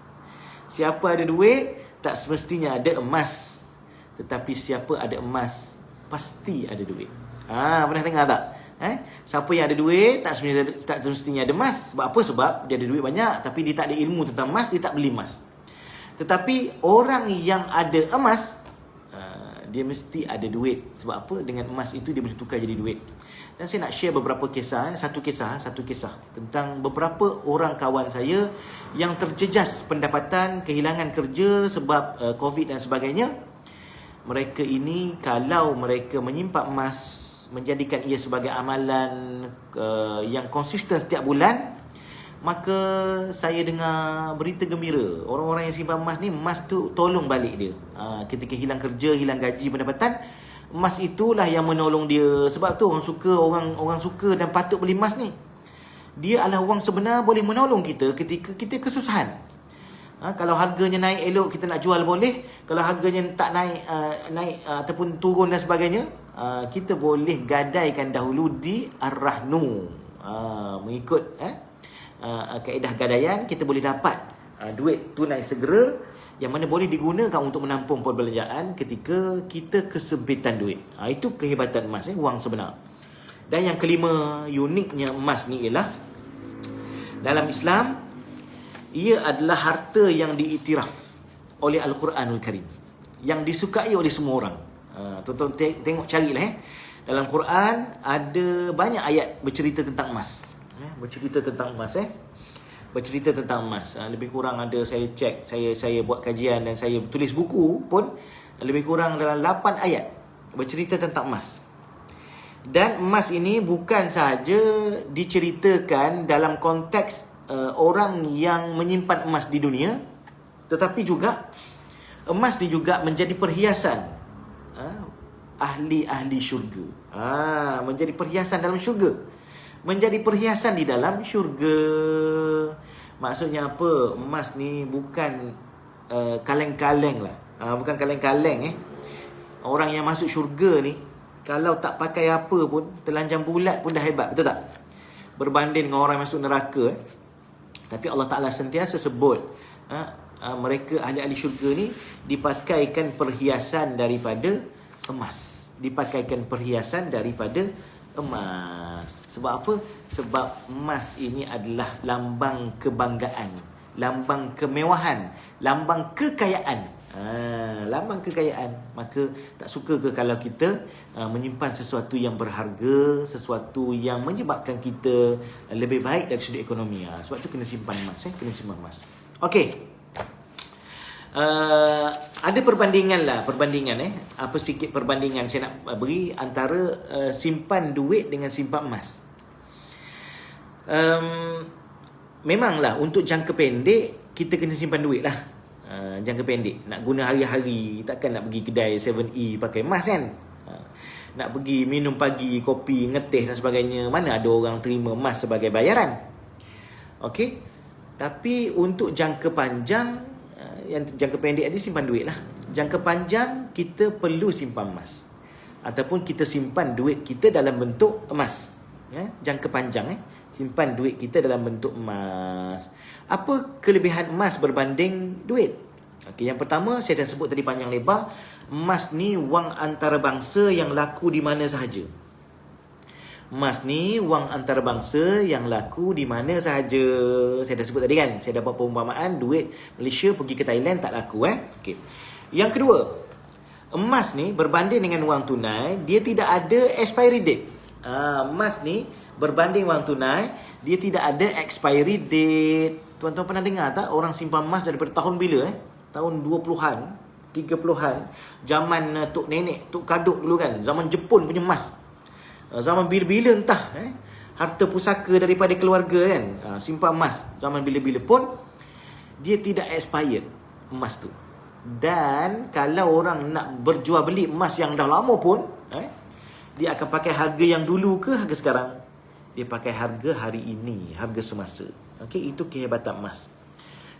Speaker 1: Siapa ada duit, tak semestinya ada emas. Tetapi siapa ada emas, pasti ada duit. Pernah dengar tak? Siapa yang ada duit, tak semestinya ada emas. Sebab apa? Sebab dia ada duit banyak, tapi dia tak ada ilmu tentang emas, dia tak beli emas. Tetapi orang yang ada emas, dia mesti ada duit. Sebab apa? Dengan emas itu dia boleh tukar jadi duit. Dan saya nak share beberapa kisah. Satu kisah tentang beberapa orang kawan saya yang terjejas pendapatan, kehilangan kerja sebab COVID dan sebagainya. Mereka ini, kalau mereka menyimpan emas, menjadikan ia sebagai amalan yang konsisten setiap bulan, maka saya dengar berita gembira. Orang-orang yang simpan emas ni, emas tu tolong balik dia. Ketika hilang kerja, hilang gaji, pendapatan, emas itulah yang menolong dia. Sebab tu orang suka dan patut beli emas ni. Dia adalah wang sebenar, boleh menolong kita ketika kita kesusahan. Kalau harganya naik elok, kita nak jual boleh. Kalau harganya tak naik ataupun turun dan sebagainya, kita boleh gadaikan dahulu di Ar-Rahnu. Mengikut kaedah gadaian, kita boleh dapat duit tunai segera yang mana boleh digunakan untuk menampung perbelanjaan ketika kita kesempitan duit. Itu kehebatan emas, wang sebenar. Dan yang kelima, uniknya emas ni ialah, dalam Islam, ia adalah harta yang diiktiraf oleh Al-Quranul Karim, yang disukai oleh semua orang. Tuan-tuan tengok, carilah. Dalam Quran ada banyak ayat bercerita tentang emas. Bercerita tentang emas. Lebih kurang ada, saya cek, saya buat kajian dan saya tulis buku pun, lebih kurang dalam 8 ayat bercerita tentang emas. Dan emas ini bukan sahaja diceritakan dalam konteks orang yang menyimpan emas di dunia, tetapi juga emas ni juga menjadi perhiasan ahli-ahli syurga. Menjadi perhiasan dalam syurga. Menjadi perhiasan di dalam syurga. Maksudnya apa? Emas ni bukan kaleng-kaleng lah. Bukan kaleng-kaleng. Orang yang masuk syurga ni, kalau tak pakai apa pun, telanjang bulat pun dah hebat. Betul tak? Berbanding dengan orang yang masuk neraka. Tapi Allah Ta'ala sentiasa sebut, mereka ahli-ahli syurga ni dipakaikan perhiasan daripada emas. Dipakaikan perhiasan daripada emas. Sebab apa? Sebab emas ini adalah lambang kebanggaan, lambang kemewahan, lambang kekayaan. Lambang kekayaan. Maka tak suka ke kalau kita menyimpan sesuatu yang berharga, sesuatu yang menyebabkan kita lebih baik dari sudut ekonomi. Sebab tu kena simpan emas, kena simpan emas. Okey. Ada perbandingan. Apa sikit perbandingan saya nak beri antara simpan duit dengan simpan emas. Memanglah untuk jangka pendek kita kena simpan duit lah. Jangka pendek nak guna hari-hari, takkan nak pergi kedai 7E pakai emas kan. Nak pergi minum pagi kopi, ngeteh dan sebagainya, mana ada orang terima emas sebagai bayaran. Okey. Tapi untuk jangka panjang, yang jangka pendek ni simpan duit lah. Jangka panjang kita perlu simpan emas, ataupun kita simpan duit kita dalam bentuk emas. Jangka panjang simpan duit kita dalam bentuk emas. Apa kelebihan emas berbanding duit? Okey, yang pertama saya dah sebut tadi panjang lebar, emas ni wang antarabangsa yang laku di mana sahaja. Emas ni wang antarabangsa yang laku di mana sahaja. Saya dah sebut tadi kan, saya dapat perumpamaan duit Malaysia pergi ke Thailand tak laku. Okey. Yang kedua, emas ni berbanding dengan wang tunai, dia tidak ada expiry date. Emas ni berbanding wang tunai, dia tidak ada expiry date. Tuan-tuan pernah dengar tak orang simpan emas daripada tahun bila? Tahun 20-an, 30-an, zaman tok nenek, tok kaduk dulu kan, zaman Jepun punya emas. Zaman bila-bila entah harta pusaka daripada keluarga kan, simpan emas zaman bila-bila pun dia tidak expired emas tu. Dan kalau orang nak berjual beli emas yang dah lama pun dia akan pakai harga yang dulu ke harga sekarang? Dia pakai harga hari ini, harga semasa. Okey, itu kehebatan emas.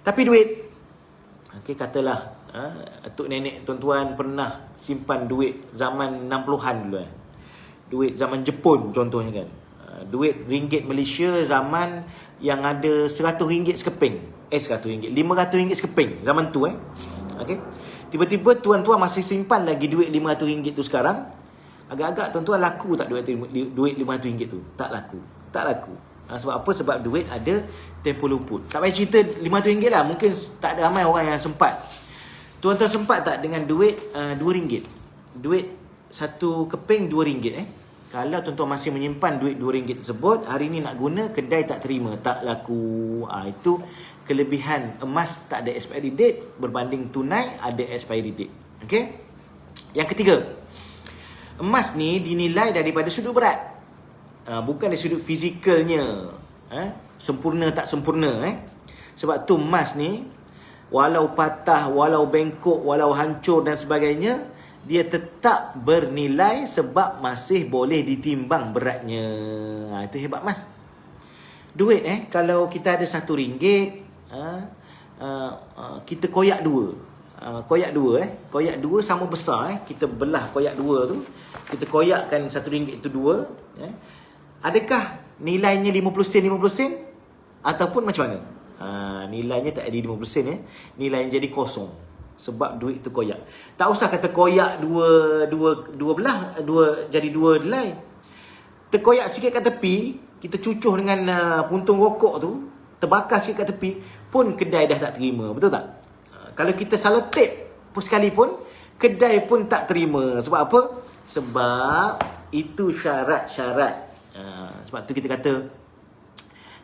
Speaker 1: Tapi duit, okey, katalah tok nenek tuan-tuan pernah simpan duit zaman 60-an dulu duit zaman Jepun contohnya kan. Duit ringgit Malaysia zaman yang ada RM100 sekeping. RM100, RM500 sekeping zaman tu Okey. Tiba-tiba tuan-tuan masih simpan lagi duit RM500 tu sekarang. Agak-agak tuan-tuan laku tak duit RM500 tu? Tak laku. Tak laku. Sebab apa? Sebab duit ada tempoh luput. Tak payah cerita RM500 lah. Mungkin tak ada ramai orang yang sempat. Tuan-tuan sempat tak dengan duit RM2? Duit satu keping RM2. Kalau tuan-tuan masih menyimpan duit RM2 tersebut, hari ni nak guna, kedai tak terima, tak laku. Itu kelebihan emas tak ada expiry date berbanding tunai ada expiry date. Okey? Yang ketiga, emas ni dinilai daripada sudut berat. Bukan dari sudut fizikalnya. Sempurna tak sempurna. Sebab tu emas ni, walau patah, walau bengkok, walau hancur dan sebagainya, dia tetap bernilai sebab masih boleh ditimbang beratnya. Itu hebat emas. Duit kalau kita ada RM1, kita koyak dua. Koyak dua sama besar. Kita belah koyak dua tu, kita koyakkan RM1 itu dua. Adakah nilainya 50 sen ataupun macam mana? Nilainya tak ada 50 sen nilainya jadi kosong sebab duit tu koyak. Tak usah kata koyak dua belah, jadi dua helai. Terkoyak sikit kat tepi, kita cucuh dengan puntung rokok tu, terbakar sikit kat tepi pun kedai dah tak terima, betul tak? Kalau kita selotip pun sekalipun, kedai pun tak terima. Sebab apa? Sebab itu syarat-syarat. Sebab tu kita kata,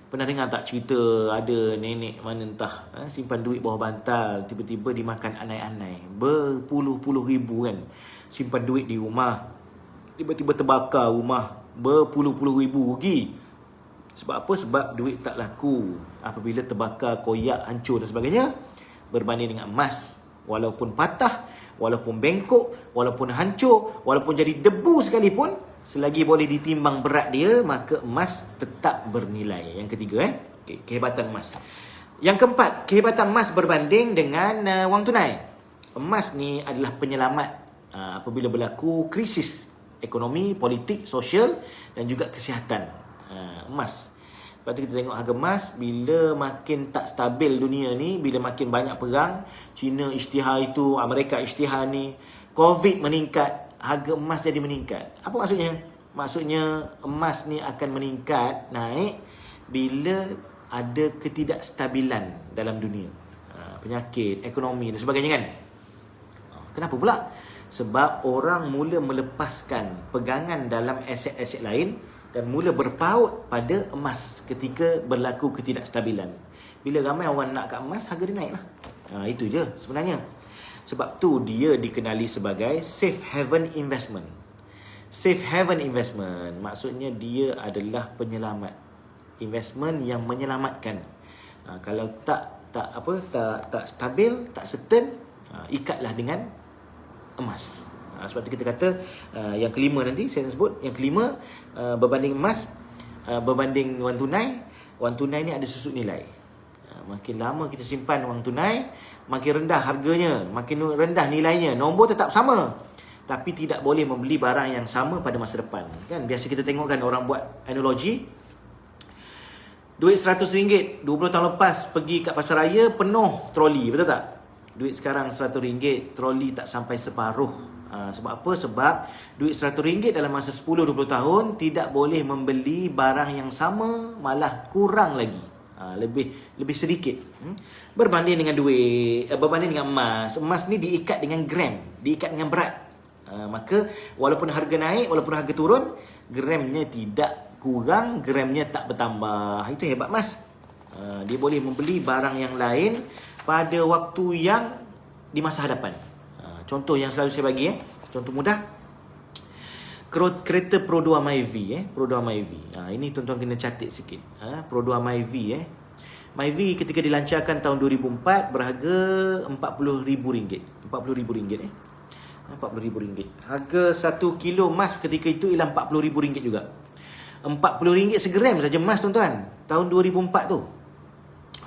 Speaker 1: pernah dengar tak cerita ada nenek mana entah simpan duit bawah bantal, tiba-tiba dimakan anai-anai berpuluh-puluh ribu kan. Simpan duit di rumah, tiba-tiba terbakar rumah, berpuluh-puluh ribu rugi. Sebab apa? Sebab duit tak laku apabila terbakar, koyak, hancur dan sebagainya. Berbanding dengan emas, walaupun patah, walaupun bengkok, walaupun hancur, walaupun jadi debu sekalipun, selagi boleh ditimbang berat dia, maka emas tetap bernilai. Yang ketiga okay, kehebatan emas. Yang keempat, kehebatan emas berbanding dengan wang tunai. Emas ni adalah penyelamat apabila berlaku krisis ekonomi, politik, sosial dan juga kesihatan. Emas. Sebab tu kita tengok harga emas bila makin tak stabil dunia ni, bila makin banyak perang, China isytihar itu, Amerika isytihar ni, COVID meningkat, harga emas jadi meningkat. Apa maksudnya? Maksudnya emas ni akan meningkat, naik bila ada ketidakstabilan dalam dunia. Penyakit, ekonomi dan sebagainya kan. Kenapa pula? Sebab orang mula melepaskan pegangan dalam aset-aset lain dan mula berpaut pada emas ketika berlaku ketidakstabilan. Bila ramai orang nak kat emas, harga dia naik lah. Itu je sebenarnya. Sebab tu dia dikenali sebagai safe haven investment. Safe haven investment maksudnya dia adalah penyelamat. Investment yang menyelamatkan. Kalau tak stabil, tak certain, ikatlah dengan emas. Sebab tu kita kata yang kelima nanti saya sebut, yang kelima berbanding emas, berbanding wang tunai. Wang tunai ni ada susut nilai. Makin lama kita simpan wang tunai, makin rendah harganya, makin rendah nilainya. Nombor tetap sama, tapi tidak boleh membeli barang yang sama pada masa depan. Kan biasa kita tengok kan orang buat analogi. Duit RM100 20 tahun lepas pergi kat pasar raya penuh troli, betul tak? Duit sekarang RM100, troli tak sampai separuh. Sebab apa? Sebab duit RM100 dalam masa 10-20 tahun tidak boleh membeli barang yang sama, malah kurang lagi. Lebih sedikit. Berbanding dengan berbanding dengan emas. Emas ni diikat dengan gram, diikat dengan berat. Maka walaupun harga naik, walaupun harga turun, gramnya tidak kurang, gramnya tak bertambah. Itu hebat emas. Dia boleh membeli barang yang lain pada waktu yang di masa hadapan. Contoh yang selalu saya bagi, contoh mudah. Kereta Pro 2 Myvi, Pro 2 Myvi. Ini tuan-tuan kena catat sikit. Pro 2 Myvi, Myvi ketika dilancarkan tahun 2004 berharga RM40,000. RM40,000. RM40,000. Harga 1 kilo emas ketika itu ialah RM40,000 juga. RM40 segram saja emas tuan-tuan. Tahun 2004 tu.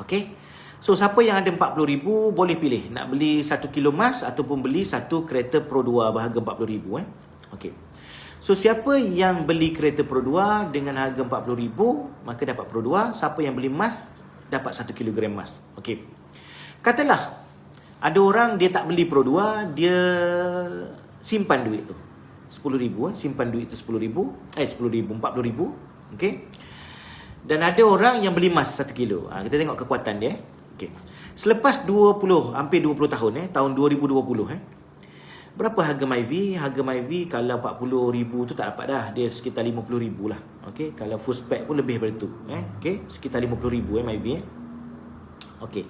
Speaker 1: Okey. So siapa yang ada RM40,000 boleh pilih nak beli 1 kilo emas ataupun beli satu kereta Pro 2 berharga RM40,000. Okey. So siapa yang beli kereta Pro 2 dengan harga RM40,000 maka dapat Pro 2. Siapa yang beli emas dapat 1 kilogram emas. Okey. Katalah ada orang dia tak beli Pro 2, dia simpan duit tu RM10,000, simpan duit tu RM10,000, RM40,000. Okey. Dan ada orang yang beli emas 1 kilo. Kita tengok kekuatan dia. Okey. Selepas hampir 20 tahun tahun 2020 berapa harga Myvi? Harga Myvi kalau RM40,000 tu tak dapat dah. Dia sekitar RM50,000 lah. Okey, kalau full spec pun lebih daripada tu. Okey, sekitar RM50,000 Myvi. Okey.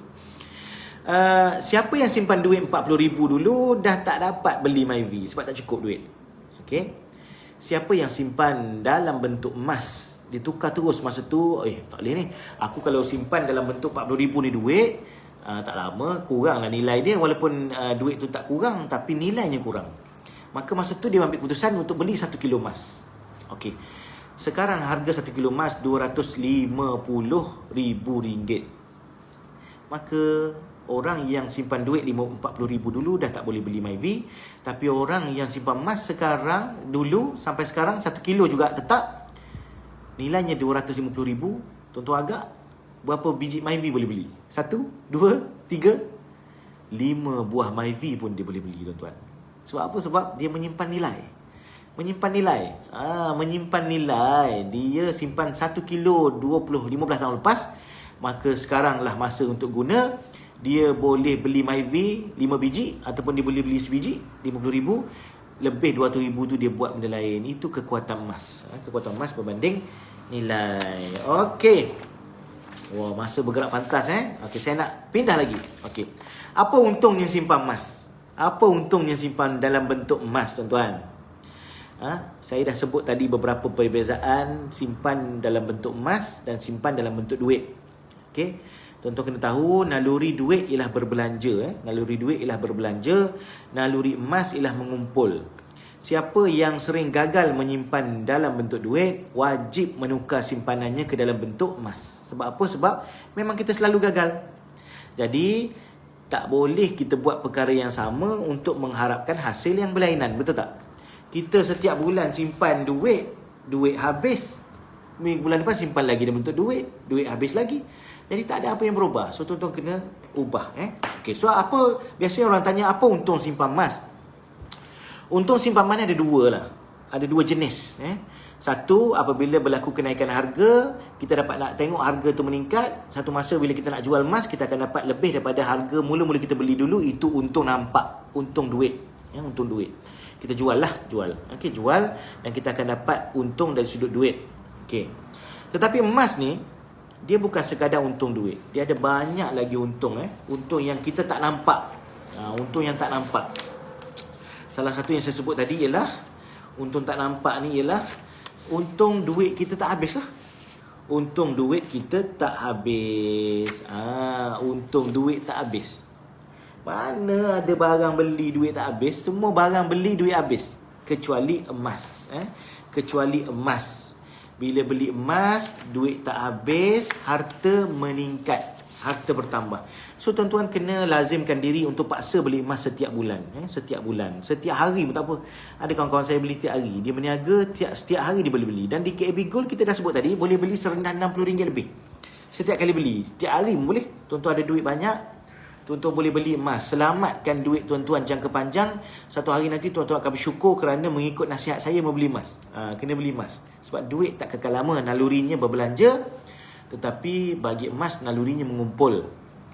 Speaker 1: Siapa yang simpan duit RM40,000 dulu dah tak dapat beli Myvi sebab tak cukup duit. Okey. Siapa yang simpan dalam bentuk emas, ditukar terus masa tu, tak boleh ni. Aku kalau simpan dalam bentuk RM40,000 ni duit, tak lama kuranglah nilai dia. Walaupun duit tu tak kurang, tapi nilainya kurang. Maka masa tu dia ambil keputusan untuk beli 1 kilo emas. Okey. Sekarang harga 1 kilo emas RM250,000. Maka orang yang simpan duit RM40,000 dulu dah tak boleh beli Myvi. Tapi orang yang simpan emas sekarang, dulu sampai sekarang 1 kilo juga tetap nilainya RM250,000. Tuan-tuan agak berapa biji Myvi boleh beli? 1, 2, 3, 5 buah Myvi pun dia boleh beli tuan-tuan. Sebab apa? Sebab dia menyimpan nilai. Menyimpan nilai. Dia simpan 1 kilo 15 tahun lepas. Maka sekaranglah masa untuk guna. Dia boleh beli Myvi 5 biji ataupun dia boleh beli sebiji RM50,000. Lebih RM200,000 tu dia buat benda lain. Itu kekuatan emas. Kekuatan emas berbanding nilai. Okey. Wah, masa bergerak pantas Okey, saya nak pindah lagi. Okey. Apa untungnya simpan emas? Apa untungnya simpan dalam bentuk emas, tuan-tuan? Saya dah sebut tadi beberapa perbezaan simpan dalam bentuk emas dan simpan dalam bentuk duit. Okey. Tuan-tuan kena tahu naluri duit ialah berbelanja. Naluri duit ialah berbelanja. Naluri emas ialah mengumpul. Siapa yang sering gagal menyimpan dalam bentuk duit, wajib menukar simpanannya ke dalam bentuk emas. Sebab apa? Sebab memang kita selalu gagal. Jadi, tak boleh kita buat perkara yang sama untuk mengharapkan hasil yang berlainan. Betul tak? Kita setiap bulan simpan duit habis. bulan depan simpan lagi dalam bentuk duit habis lagi. Jadi tak ada apa yang berubah. So tuan-tuan kena ubah. Okay, so apa, biasanya orang tanya apa untung simpan emas. Untung simpan emas ni ada dua lah. Ada dua jenis. Satu, apabila berlaku kenaikan harga, kita dapat nak tengok harga tu meningkat. Satu masa bila kita nak jual emas, kita akan dapat lebih daripada harga mula-mula kita beli dulu. Itu untung nampak, untung duit. Untung duit. Kita jual. Okey, jual dan kita akan dapat untung dari sudut duit. Okey. Tetapi emas ni, dia bukan sekadar untung duit. Dia ada banyak lagi untung. Untung yang kita tak nampak. Untung yang tak nampak. Salah satu yang saya sebut tadi ialah, untung tak nampak ni ialah untung duit kita tak habis lah. Untung duit kita tak habis. Untung duit tak habis. Mana ada barang beli duit tak habis? Semua barang beli duit habis. Kecuali emas. Kecuali emas. Bila beli emas, duit tak habis, harta meningkat. Harta bertambah. So tuan-tuan kena lazimkan diri untuk paksa beli emas setiap bulan. Setiap bulan. Setiap hari pun tak apa. Ada kawan-kawan saya beli setiap hari. Dia berniaga setiap hari dia boleh beli. Dan di KB Gold kita dah sebut tadi, boleh beli serendah RM60 lebih. Setiap kali beli. Setiap hari pun boleh. Tuan-tuan ada duit banyak, tuan-tuan boleh beli emas. Selamatkan duit tuan-tuan jangka panjang. Satu hari nanti tuan-tuan akan bersyukur kerana mengikut nasihat saya membeli emas. Kena beli emas. Sebab duit tak kekal lama. Nalurinya berbelanja. Tetapi bagi emas, nalurinya mengumpul.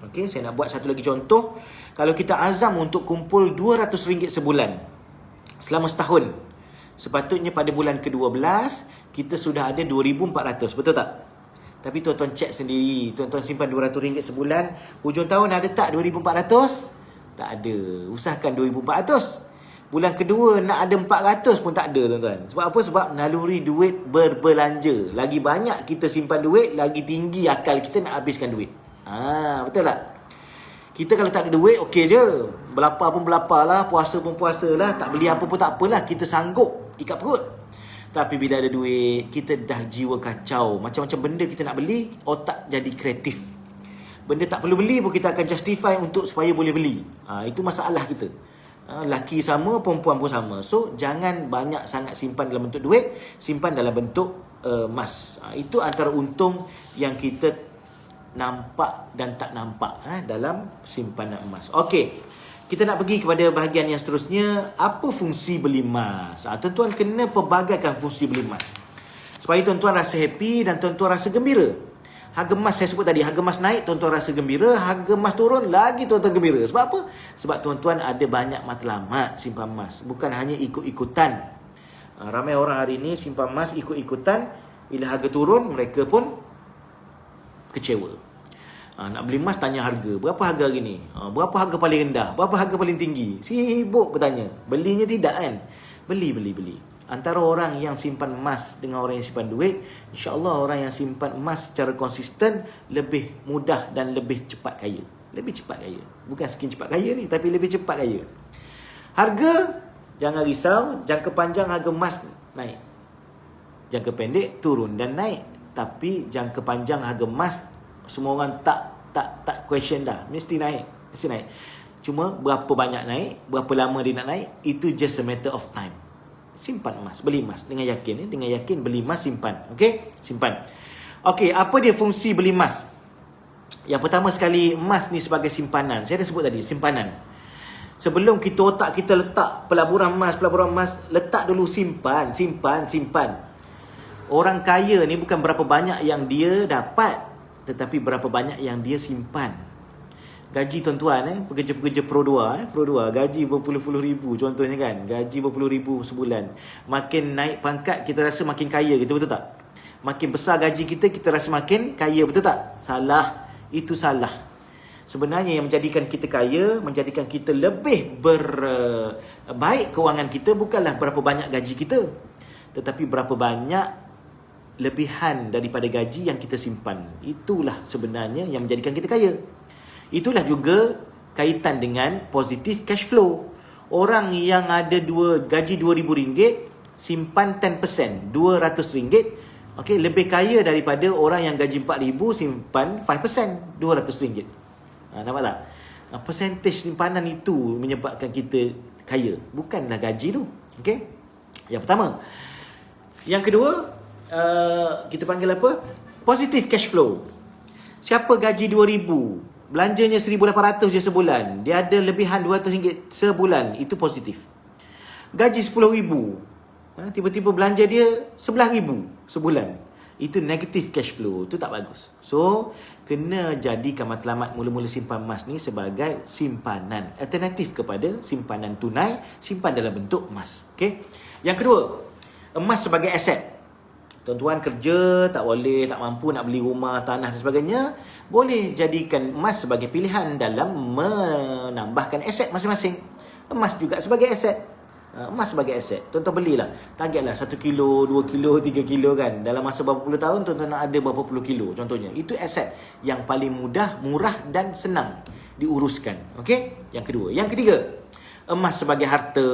Speaker 1: Okey, saya nak buat satu lagi contoh. Kalau kita azam untuk kumpul RM200 sebulan selama setahun, sepatutnya pada bulan ke-12 kita sudah ada RM2,400. Betul tak? Tapi tuan-tuan cek sendiri. Tuan-tuan simpan RM200 sebulan, hujung tahun ada tak RM2,400? Tak ada. Usahakan RM2,400. Bulan kedua nak ada RM400 pun tak ada, tuan-tuan. Sebab apa? Sebab naluri duit berbelanja. Lagi banyak kita simpan duit, lagi tinggi akal kita nak habiskan duit. Betul tak? Kita kalau tak ada duit, okey je. Berlapar pun berlapar lah, puasa pun puasa lah. Tak beli apa pun tak apalah. Kita sanggup ikat perut. Tapi bila ada duit, kita dah jiwa kacau. Macam-macam benda kita nak beli, otak jadi kreatif. Benda tak perlu beli pun kita akan justify untuk supaya boleh beli. Itu masalah kita. Laki sama, perempuan pun sama. So, jangan banyak sangat simpan dalam bentuk duit. Simpan dalam bentuk emas. Itu antara untung yang kita nampak dan tak nampak dalam simpanan emas. Okey, kita nak pergi kepada bahagian yang seterusnya. Apa fungsi beli emas? Tuan-tuan kena pelbagaikan fungsi beli emas supaya tuan-tuan rasa happy dan tuan-tuan rasa gembira. Harga emas saya sebut tadi, harga emas naik, tuan-tuan rasa gembira. Harga emas turun, lagi tuan-tuan gembira. Sebab apa? Sebab tuan-tuan ada banyak matlamat simpan emas. Bukan hanya ikut-ikutan. Ramai orang hari ini simpan emas ikut-ikutan. Bila harga turun, mereka pun kecewa. Nak beli emas tanya harga. Berapa harga hari ni? Berapa harga paling rendah? Berapa harga paling tinggi? Sibuk bertanya. Belinya tidak kan? Beli. Antara orang yang simpan emas dengan orang yang simpan duit, insya-Allah orang yang simpan emas secara konsisten lebih mudah dan lebih cepat kaya. Lebih cepat kaya. Bukan skin cepat kaya ni, tapi lebih cepat kaya. Harga, jangan risau, jangka panjang harga emas naik. Jangka pendek turun dan naik. Tapi jangka panjang harga emas semua orang tak question dah. Mesti naik. Cuma berapa banyak naik, berapa lama dia nak naik, itu just a matter of time. Simpan emas, beli emas dengan yakin. Dengan yakin beli emas, simpan. Okey? Simpan. Okey, apa dia fungsi beli emas? Yang pertama sekali, emas ni sebagai simpanan. Saya dah sebut tadi, simpanan. Sebelum otak kita letak pelaburan emas, letak dulu simpan. Orang kaya ni bukan berapa banyak yang dia dapat, tetapi berapa banyak yang dia simpan. Gaji tuan-tuan, pekerja-pekerja Pro 2, gaji berpuluh-puluh ribu contohnya kan. Gaji berpuluh ribu sebulan. Makin naik pangkat, kita rasa makin kaya kita, betul tak? Makin besar gaji kita, kita rasa makin kaya, betul tak? Salah. Itu salah. Sebenarnya yang menjadikan kita kaya, menjadikan kita lebih baik kewangan kita, bukanlah berapa banyak gaji kita, tetapi berapa banyak lebihan daripada gaji yang kita simpan. Itulah sebenarnya yang menjadikan kita kaya. Itulah juga kaitan dengan positif cash flow. Orang yang ada gaji RM2,000 simpan 10%, RM200, okey, lebih kaya daripada orang yang gaji RM4,000 simpan 5%, RM200. Nampak tak? Percentage simpanan itu menyebabkan kita kaya, bukanlah gaji tu. Okey? Yang pertama. Yang kedua, kita panggil apa? Positive cash flow. Siapa gaji 2,000, belanjanya 1,800 je sebulan, dia ada lebihan RM200 sebulan, itu positif. Gaji 10,000, tiba-tiba belanja dia 11,000 sebulan, itu negative cash flow. Itu tak bagus. So kena jadikan matlamat mula-mula simpan emas ni sebagai simpanan alternatif kepada simpanan tunai, simpan dalam bentuk emas. Okay? Yang kedua, emas sebagai aset. Tuan-tuan kerja, tak boleh, tak mampu nak beli rumah, tanah dan sebagainya, boleh jadikan emas sebagai pilihan dalam menambahkan aset masing-masing. Emas juga sebagai aset. Emas sebagai aset. Tuan-tuan belilah. Targetlah 1 kilo, 2 kilo, 3 kilo kan. Dalam masa berapa puluh tahun, tuan-tuan nak ada berapa puluh kilo contohnya. Itu aset yang paling mudah, murah dan senang diuruskan. Okey? Yang kedua. Yang ketiga, emas sebagai harta.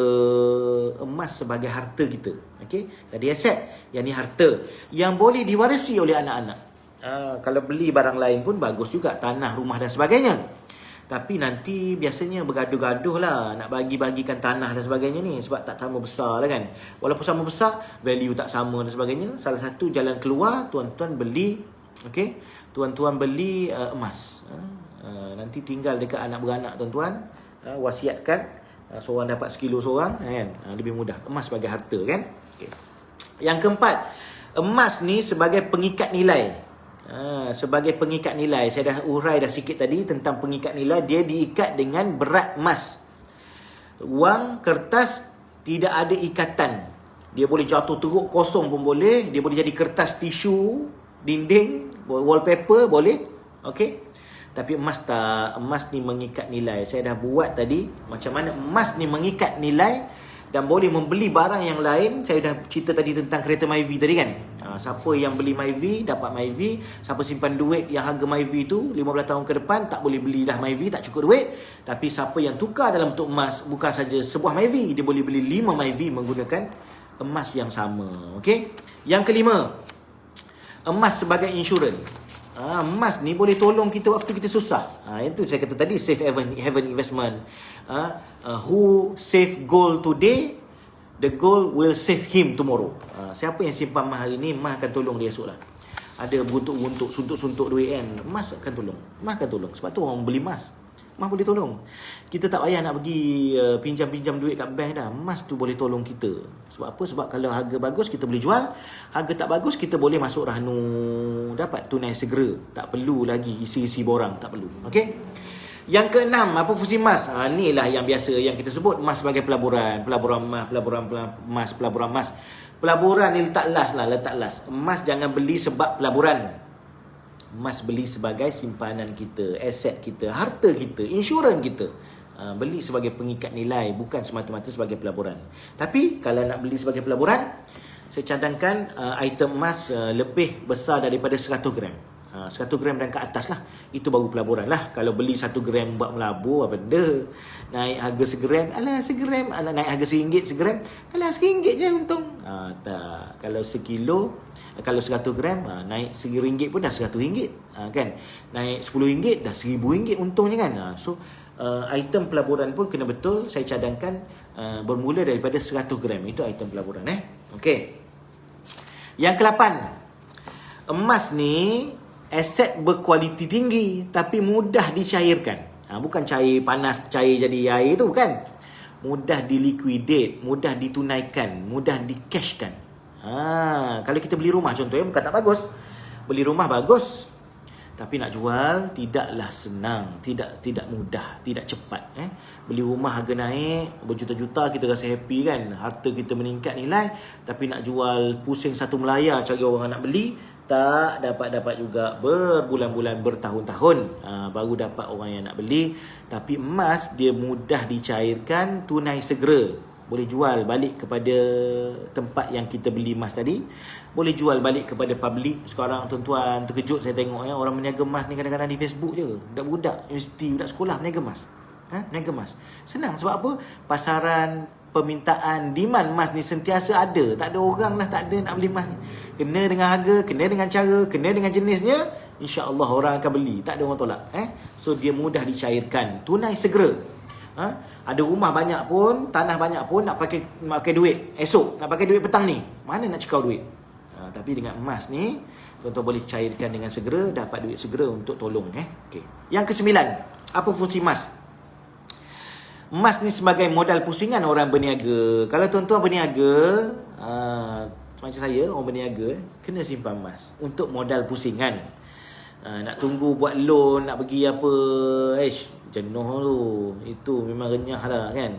Speaker 1: Emas sebagai harta kita. Okey? Tadi aset, yang ni harta yang boleh diwarisi oleh anak-anak. Kalau beli barang lain pun bagus juga, tanah, rumah dan sebagainya. Tapi nanti biasanya bergaduh-gaduh lah nak bagi-bagikan tanah dan sebagainya ni, sebab tak sama besar lah kan. Walaupun sama besar, value tak sama dan sebagainya. Salah satu jalan keluar, tuan-tuan beli, okey, tuan-tuan beli emas. Nanti tinggal dekat anak beranak tuan-tuan, wasiatkan, seorang dapat sekilo seorang kan, lebih mudah. Emas sebagai harta kan. Okay. Yang keempat, emas ni sebagai pengikat nilai. Sebagai pengikat nilai, saya dah urai dah sikit tadi tentang pengikat nilai. Dia diikat dengan berat emas. Wang kertas tidak ada ikatan. Dia boleh jatuh teruk kosong pun boleh. Dia boleh jadi kertas tisu, dinding, wallpaper boleh. Okey. Tapi emas tak. Emas ni mengikat nilai. Saya dah buat tadi macam mana emas ni mengikat nilai dan boleh membeli barang yang lain. Saya dah cerita tadi tentang kereta Myvi tadi kan. Siapa yang beli Myvi dapat Myvi. Siapa simpan duit yang harga Myvi tu 15 tahun ke depan tak boleh beli dah Myvi, tak cukup duit. Tapi siapa yang tukar dalam bentuk emas, bukan saja sebuah Myvi, dia boleh beli 5 Myvi menggunakan emas yang sama. Okey. Yang kelima, emas sebagai insurans. Emas ni boleh tolong kita waktu kita susah. Itu saya kata tadi, safe haven investment. Who save gold today, the gold will save him tomorrow. Siapa yang simpan emas hari ni, emas akan tolong dia esok lah. Ada buntuk-buntuk, suntuk-suntuk duit kan, emas akan tolong. Emas akan tolong. Sebab tu orang beli emas. Emas boleh tolong. Kita tak payah nak pergi pinjam-pinjam duit kat bank dah. Emas tu boleh tolong kita. Sebab apa? Sebab kalau harga bagus kita boleh jual. Harga tak bagus kita boleh masuk Rahnu, dapat tunai segera. Tak perlu lagi isi-isi borang. Tak perlu. Okey? Yang keenam, apa fungsi emas? Inilah yang biasa yang kita sebut emas sebagai pelaburan. Pelaburan emas, pelaburan emas, pelaburan emas. Pelaburan ni letak las lah, letak las. Emas jangan beli sebab pelaburan. Emas beli sebagai simpanan kita, aset kita, harta kita, insurans kita. Beli sebagai pengikat nilai, bukan semata-mata sebagai pelaburan. Tapi kalau nak beli sebagai pelaburan, saya cadangkan item emas lebih besar daripada 100 gram. 100 gram dan ke atas lah, itu baru pelaburan lah. Kalau beli 1 gram buat melabur, apa benda, naik harga segram, alah segram, alah naik harga RM1 segram, alah RM1 je untung. Tak, kalau sekilo, kalau 100 gram, naik RM1 pun dah RM100 kan, naik RM10 dah RM1000 untungnya kan. So item pelaburan pun kena betul. Saya cadangkan bermula daripada 100 gram, itu item pelaburan. Okey. Yang ke-8, emas ni aset berkualiti tinggi tapi mudah dicairkan. Bukan cair panas, cair jadi air tu, bukan. Mudah diliquidate, mudah ditunaikan, mudah di-cashkan. Kalau kita beli rumah contohnya, bukan tak bagus. Beli rumah bagus, tapi nak jual tidaklah senang, tidak mudah, tidak cepat. Beli rumah harga naik berjuta-juta, kita rasa happy kan, harta kita meningkat nilai. Tapi nak jual pusing satu melayar cari orang nak beli, tak dapat juga, berbulan-bulan, bertahun-tahun baru dapat orang yang nak beli. Tapi emas dia mudah dicairkan, tunai segera. Boleh jual balik kepada tempat yang kita beli emas tadi, boleh jual balik kepada public. Sekarang tuan-tuan terkejut saya tengok orang meniaga emas ni kadang-kadang di Facebook je. Budak-budak universiti, budak sekolah meniaga emas. Meniaga emas senang sebab apa? Pasaran, permintaan, demand emas ni sentiasa ada. Tak ada orang lah tak ada nak beli emas ni. Kena dengan harga, kena dengan cara, kena dengan jenisnya, insya-Allah orang akan beli. Tak ada orang tolak. So dia mudah dicairkan, tunai segera. Ada rumah banyak pun, tanah banyak pun, nak pakai duit esok, nak pakai duit petang ni, mana nak cekau duit? Tapi dengan emas ni, tuan-tuan boleh cairkan dengan segera, dapat duit segera untuk tolong. Okay. Yang kesembilan, apa fungsi emas? Emas ni sebagai modal pusingan orang berniaga. Kalau tuan-tuan berniaga, macam saya, orang berniaga, kena simpan emas untuk modal pusingan. Nak tunggu buat loan, nak pergi apa, jenuh tu. Itu memang renyah lah kan.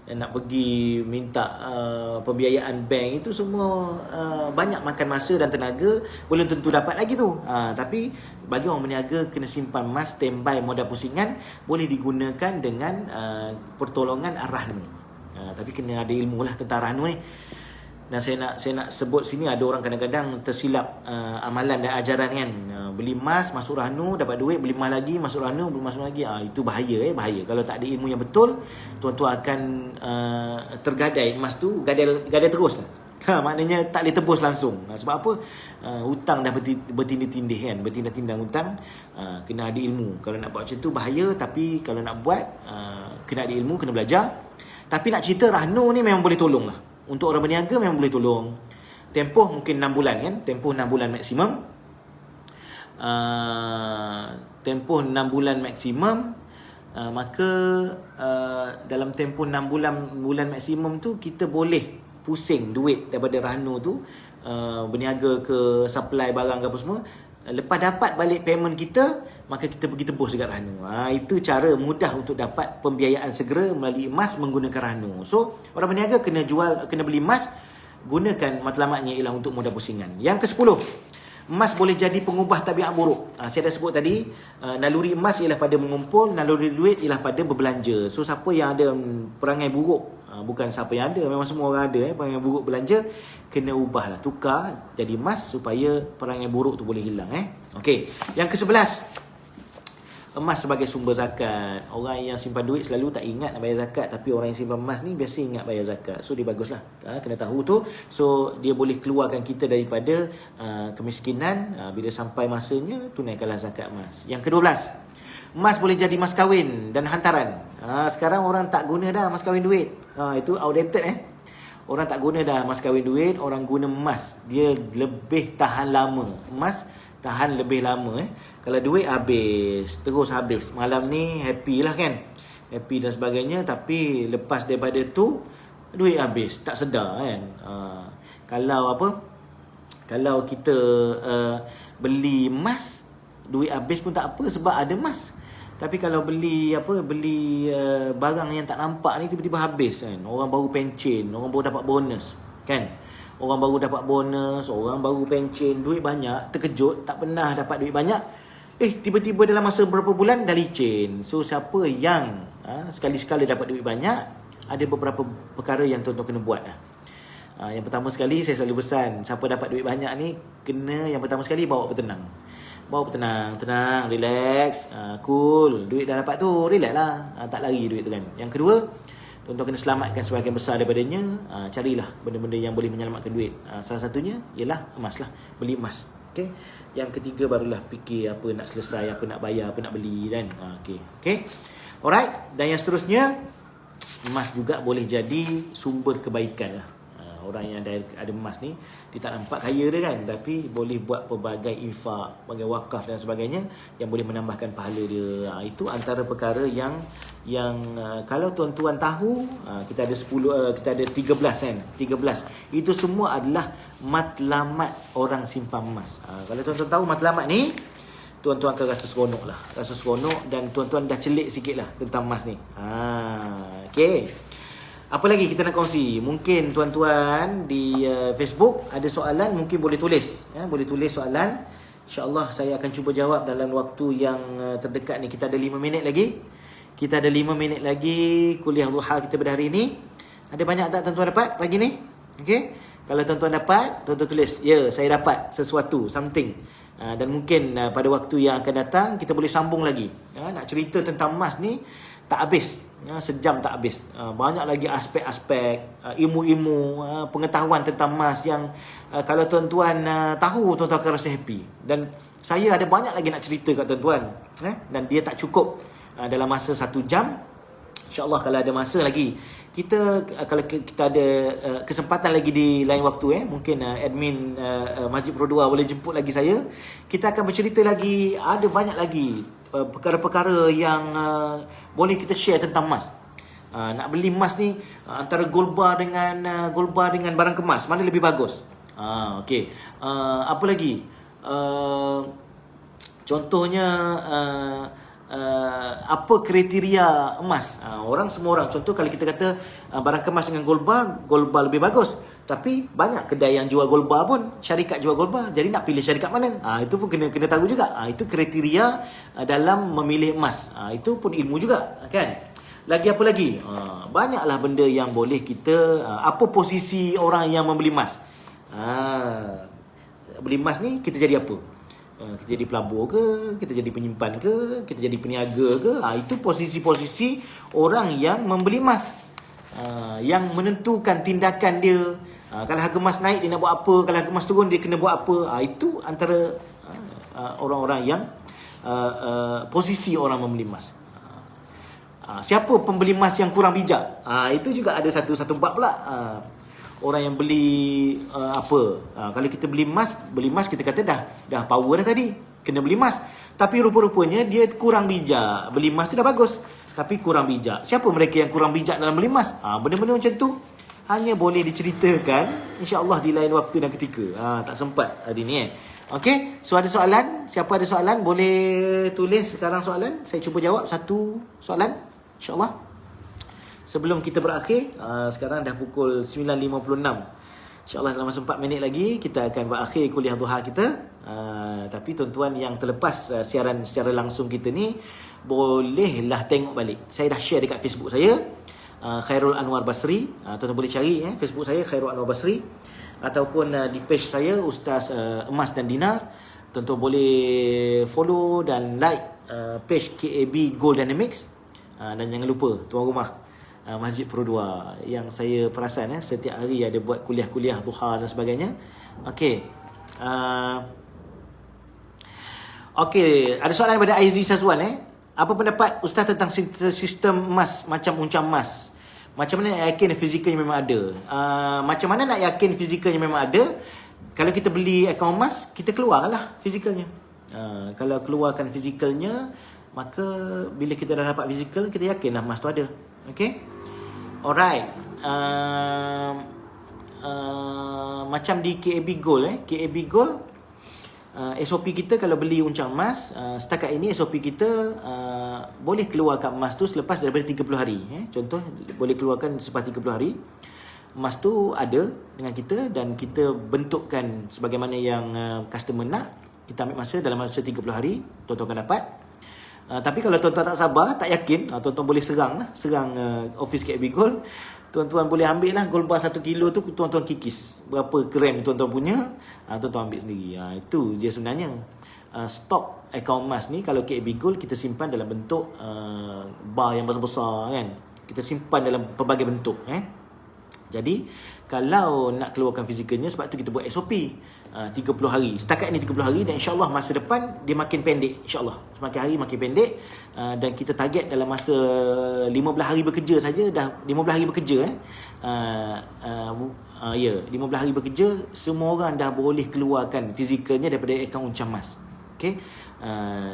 Speaker 1: Nak pergi minta pembiayaan bank, itu semua banyak makan masa dan tenaga, belum tentu dapat lagi tu. Tapi bagi orang berniaga, kena simpan emas, standby modal pusingan, boleh digunakan dengan pertolongan Ar-Rahnu. Tapi kena ada ilmu lah tentang Ar-Rahnu ni. Dan saya nak sebut sini, ada orang kadang-kadang tersilap amalan dan ajaran kan. Beli emas, masuk Rahnu, dapat duit, beli emas lagi, masuk Rahnu, beli masuk lagi. Itu bahaya bahaya. Kalau tak ada ilmu yang betul, tuan-tuan akan tergadai emas tu, gadai terus lah. Maknanya tak boleh tebus langsung. Sebab apa? Hutang dah bertindih-tindih kan, bertindak-tindang hutang. Kena ada ilmu. Kalau nak buat macam tu bahaya, tapi kalau nak buat kena ada ilmu, kena belajar. Tapi nak cerita, Rahnu ni memang boleh tolong lah. Untuk orang berniaga memang boleh tolong. Tempoh mungkin 6 bulan kan. Tempoh 6 bulan maksimum. Tempoh 6 bulan maksimum. Maka dalam tempoh 6 bulan maksimum tu, kita boleh pusing duit daripada Rahnu tu, berniaga ke, supply barang ke apa semua. Lepas dapat balik payment kita, maka kita pergi tebus dekat Rahnu. Itu cara mudah untuk dapat pembiayaan segera melalui emas menggunakan Rahnu. So, orang berniaga kena beli emas, gunakan matlamatnya ialah untuk modal pusingan. Yang ke-10, emas boleh jadi pengubah tabiat buruk. Saya dah sebut tadi, naluri emas ialah pada mengumpul, naluri duit ialah pada berbelanja. So, siapa yang ada perangai buruk, bukan siapa yang ada, memang semua orang ada perangai buruk belanja, kena ubahlah, tukar jadi emas supaya perangai buruk tu boleh hilang. Okey, yang ke-11, emas sebagai sumber zakat. Orang yang simpan duit selalu tak ingat nak bayar zakat, tapi orang yang simpan emas ni biasa ingat bayar zakat. So dia baguslah, kena tahu tu. So dia boleh keluarkan kita daripada kemiskinan. Bila sampai masanya, tunaikanlah zakat emas. Yang ke-12, emas boleh jadi mas kahwin dan hantaran. Sekarang orang tak guna dah mas kahwin duit. Itu outdated. Orang tak guna dah mas kahwin duit, orang guna emas. Dia lebih tahan lama. Emas tahan lebih lama. Kalau duit habis, terus habis. Malam ni happy lah kan, happy dan sebagainya. Tapi lepas daripada tu, duit habis, tak sedar kan. Kalau kita beli emas, duit habis pun tak apa sebab ada emas. Tapi kalau beli barang yang tak nampak ni, tiba-tiba habis kan. Orang baru pencen, orang baru dapat bonus kan. Orang baru dapat bonus, orang baru pencen, duit banyak, terkejut, tak pernah dapat duit banyak. Tiba-tiba dalam masa beberapa bulan dah licin. So siapa yang sekali-sekala dapat duit banyak, ada beberapa perkara yang tuan-tuan kena buat lah. Yang pertama sekali, saya selalu pesan, siapa dapat duit banyak ni, kena yang pertama sekali bawa bertenang. Tenang, relax, cool. Duit dah dapat tu, relax lah, tak lari duit tu kan. Yang kedua, tuan-tuan kena selamatkan sebahagian besar daripadanya. Carilah benda-benda yang boleh menyelamatkan duit. Salah satunya ialah emas lah, beli emas. Okay. Yang ketiga barulah fikir apa nak selesai, apa nak bayar, apa nak beli kan. Okay. Alright. Dan yang seterusnya, emas juga boleh jadi sumber kebaikan lah. Orang yang ada emas ni, dia tak nampak kaya dia kan, tapi boleh buat pelbagai infak, pelbagai wakaf dan sebagainya yang boleh menambahkan pahala dia. Itu antara perkara yang kalau tuan-tuan tahu, kita ada 13 kan. 13. Itu semua adalah matlamat orang simpan emas. Kalau tuan-tuan tahu matlamat ni, tuan-tuan akan rasa seronok lah. Rasa seronok dan tuan-tuan dah celik sikit lah tentang emas ni. Okay. Apa lagi kita nak kongsi? Mungkin tuan-tuan di Facebook ada soalan, mungkin boleh tulis. Boleh tulis soalan. InsyaAllah saya akan cuba jawab dalam waktu yang terdekat ni. Kita ada 5 minit lagi. Kuliah duha kita pada hari ni. Ada banyak tak tuan-tuan dapat pagi ni? Okay. Kalau tuan-tuan dapat, tuan-tuan tulis, ya, saya dapat sesuatu, something. Dan mungkin pada waktu yang akan datang, kita boleh sambung lagi. Nak cerita tentang emas ni, tak habis. Sejam tak habis. Banyak lagi aspek-aspek, ilmu-ilmu, pengetahuan tentang emas yang kalau tuan-tuan tahu, tuan-tuan akan rasa happy. Dan saya ada banyak lagi nak cerita kat tuan-tuan. Dan dia tak cukup dalam masa 1 jam. InsyaAllah kalau ada masa lagi, kalau kita ada kesempatan lagi di lain waktu, mungkin admin Masjid Pro 2 boleh jemput lagi saya. Kita akan bercerita lagi, ada banyak lagi perkara-perkara yang boleh kita share tentang emas. Nak beli emas ni, antara gold bar dengan barang kemas, mana lebih bagus? Okey. Apa lagi? Contohnya apa kriteria emas? Semua orang, contoh kalau kita kata barang kemas dengan gold bar lebih bagus. Tapi banyak kedai yang jual gold bar pun, syarikat jual gold bar. Jadi nak pilih syarikat mana? Itu pun kena tahu juga. Itu kriteria dalam memilih emas. Itu pun ilmu juga, kan? Lagi apa lagi? Banyaklah benda yang boleh kita, apa posisi orang yang membeli emas? Beli emas ni kita jadi apa? Kita jadi pelabur ke? Kita jadi penyimpan ke? Kita jadi peniaga ke? Itu posisi-posisi orang yang membeli emas, yang menentukan tindakan dia. Kalau harga emas naik dia nak buat apa? Kalau harga emas turun dia kena buat apa? Itu antara orang-orang yang posisi orang membeli emas. Siapa pembeli emas yang kurang bijak? Itu juga ada satu bab pula. Orang yang beli kalau kita beli emas kita kata dah power dah tadi, kena beli emas. Tapi rupa-rupanya dia kurang bijak. Beli emas tu dah bagus, tapi kurang bijak. Siapa mereka yang kurang bijak dalam beli emas? Benda-benda macam tu hanya boleh diceritakan insya-Allah di lain waktu dan ketika. Tak sempat hari ni. Okey, so ada soalan? Siapa ada soalan boleh tulis sekarang soalan. Saya cuba jawab satu soalan insya-Allah. Sebelum kita berakhir, sekarang dah pukul 9.56. InsyaAllah dalam masa 4 minit lagi kita akan berakhir kuliah duha kita. Tapi tuan-tuan yang terlepas siaran secara langsung kita ni, bolehlah tengok balik. Saya dah share dekat Facebook saya, Khairul Anwar Basri. Tuan-tuan boleh cari Facebook saya, Khairul Anwar Basri. Ataupun di page saya, Ustaz Emas dan Dinar. Tuan-tuan boleh follow dan like page KAB Gold Dynamics. Dan jangan lupa tuan rumah, Masjid Pro 2 yang saya perasan setiap hari ada buat kuliah-kuliah duha dan sebagainya. Okey. Okey, ada soalan daripada Aizi Sazwan Apa pendapat Ustaz tentang sistem emas macam uncam emas? Macam mana nak yakin fizikalnya memang ada? Macam mana nak yakin fizikalnya memang ada? Kalau kita beli akaun emas, kita keluarlah fizikalnya. Kalau keluarkan fizikalnya, maka bila kita dah dapat fizikal, kita yakinlah emas tu ada. Okay? Alright. Macam di KAB Gold KAB Gold, SOP kita kalau beli uncang emas, setakat ini SOP kita boleh keluarkan emas tu selepas daripada 30 hari. Contoh, boleh keluarkan selepas 30 hari. Emas tu ada dengan kita dan kita bentukkan sebagaimana yang customer nak. Kita ambil masa dalam masa 30 hari, tuan-tuan akan dapat. Tapi kalau tuan-tuan tak sabar, tak yakin, tuan-tuan boleh serang office KAB Gold. Tuan-tuan boleh ambil lah gold bar 1 kilo tu, tuan-tuan kikis berapa gram tuan-tuan punya, tuan-tuan ambil sendiri. Itu je sebenarnya. Stok akaun emas ni kalau KAB Gold kita simpan dalam bentuk bar yang besar-besar kan. Kita simpan dalam pelbagai bentuk Jadi kalau nak keluarkan fizikalnya, sebab tu kita buat SOP 30 hari. Setakat ini 30 hari dan insya-Allah masa depan dia makin pendek, insya-Allah. Semakin hari makin pendek, dan kita target dalam masa 15 hari bekerja saja, dah 15 hari bekerja 15 hari bekerja semua orang dah boleh keluarkan fizikalnya daripada akaun uncam emas. Okey.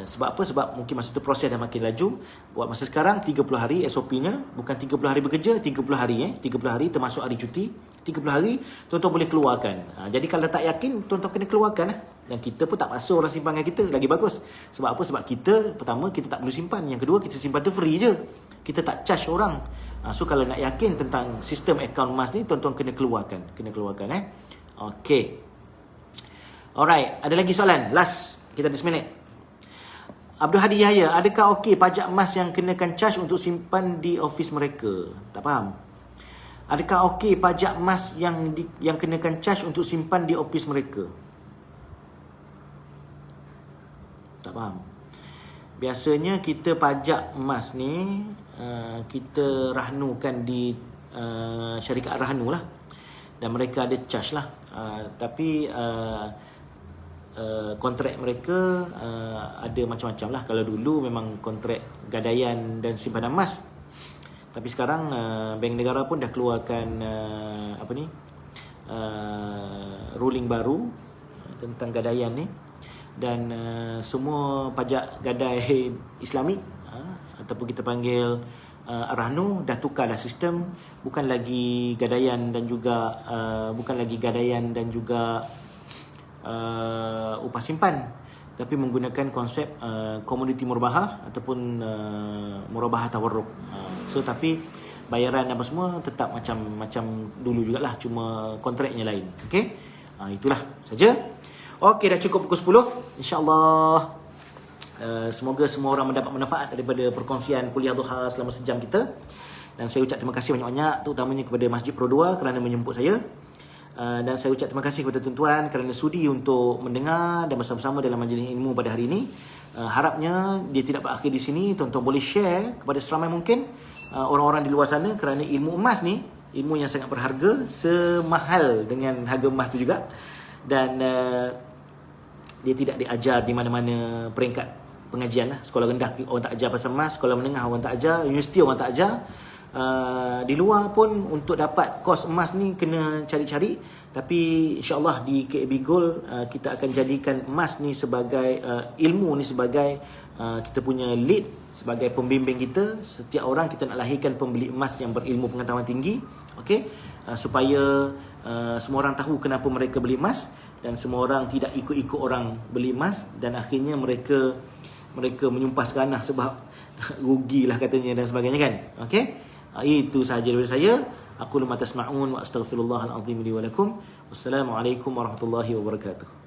Speaker 1: Sebab apa? Sebab mungkin masa tu proses dah makin laju. Buat masa sekarang 30 hari SOP-nya, bukan 30 hari bekerja, 30 hari 30 hari termasuk hari cuti. 30 hari tuan-tuan boleh keluarkan. Jadi kalau tak yakin, tuan-tuan kena keluarkan Dan kita pun tak paksa orang simpan dengan kita, lagi bagus. Sebab apa? Sebab kita, pertama kita tak perlu simpan. Yang kedua, kita simpan tu free je. Kita tak charge orang. So kalau nak yakin tentang sistem akaun emas ni, tuan-tuan kena keluarkan. Okay. Alright, ada lagi soalan? Last, kita ada 10 minit. Abdul Hadi Yahya, adakah okey pajak emas yang kenakan charge untuk simpan di office mereka? Tak faham. Adakah okey pajak emas yang kenakan charge untuk simpan di office mereka? Tak faham. Biasanya kita pajak emas ni kita rahnukan di syarikat rahnu lah, dan mereka ada charge lah. Tapi kontrak mereka ada macam-macam lah. Kalau dulu memang kontrak gadaian dan simpanan emas, Tapi sekarang Bank Negara pun dah keluarkan ruling baru tentang gadaian ni, dan semua pajak gadai Islami ataupun kita panggil Ar-Rahnu dah tukar dah sistem, bukan lagi gadaian dan juga upah simpan, tapi menggunakan konsep komoditi murabahah ataupun murabahah tawarruk. Tapi bayaran apa semua tetap macam dulu jugalah, cuma kontraknya lain. Okey. Itulah saja. Okey, dah cukup pukul 10. InsyaAllah semoga semua orang mendapat manfaat daripada perkongsian kuliah duha selama sejam kita. Dan saya ucap terima kasih banyak-banyak, terutamanya kepada Masjid Pro 2 kerana menjemput saya. Dan saya ucap terima kasih kepada tuan-tuan kerana sudi untuk mendengar dan bersama-sama dalam majlis ilmu pada hari ini. Harapnya dia tidak berakhir di sini. Tuan-tuan boleh share kepada seramai mungkin orang-orang di luar sana, kerana ilmu emas ni ilmu yang sangat berharga, semahal dengan harga emas tu juga. Dan dia tidak diajar di mana-mana peringkat pengajian lah. Sekolah rendah orang tak ajar pasal emas, sekolah menengah orang tak ajar, universiti orang tak ajar. Di luar pun untuk dapat kos emas ni kena cari-cari. Tapi insyaAllah di KAB Gold kita akan jadikan emas ni sebagai ilmu ni sebagai kita punya lead, sebagai pembimbing kita. Setiap orang kita nak lahirkan pembeli emas yang berilmu pengetahuan tinggi, okey, supaya semua orang tahu kenapa mereka beli emas, dan semua orang tidak ikut-ikut orang beli emas, dan akhirnya mereka menyumpah seganah sebab rugilah katanya dan sebagainya kan. Okey, itu sahaja daripada saya. Aku ma tasma'un wa astaghfirullahal azim li wa lakum. Wassalamualaikum warahmatullahi wabarakatuh.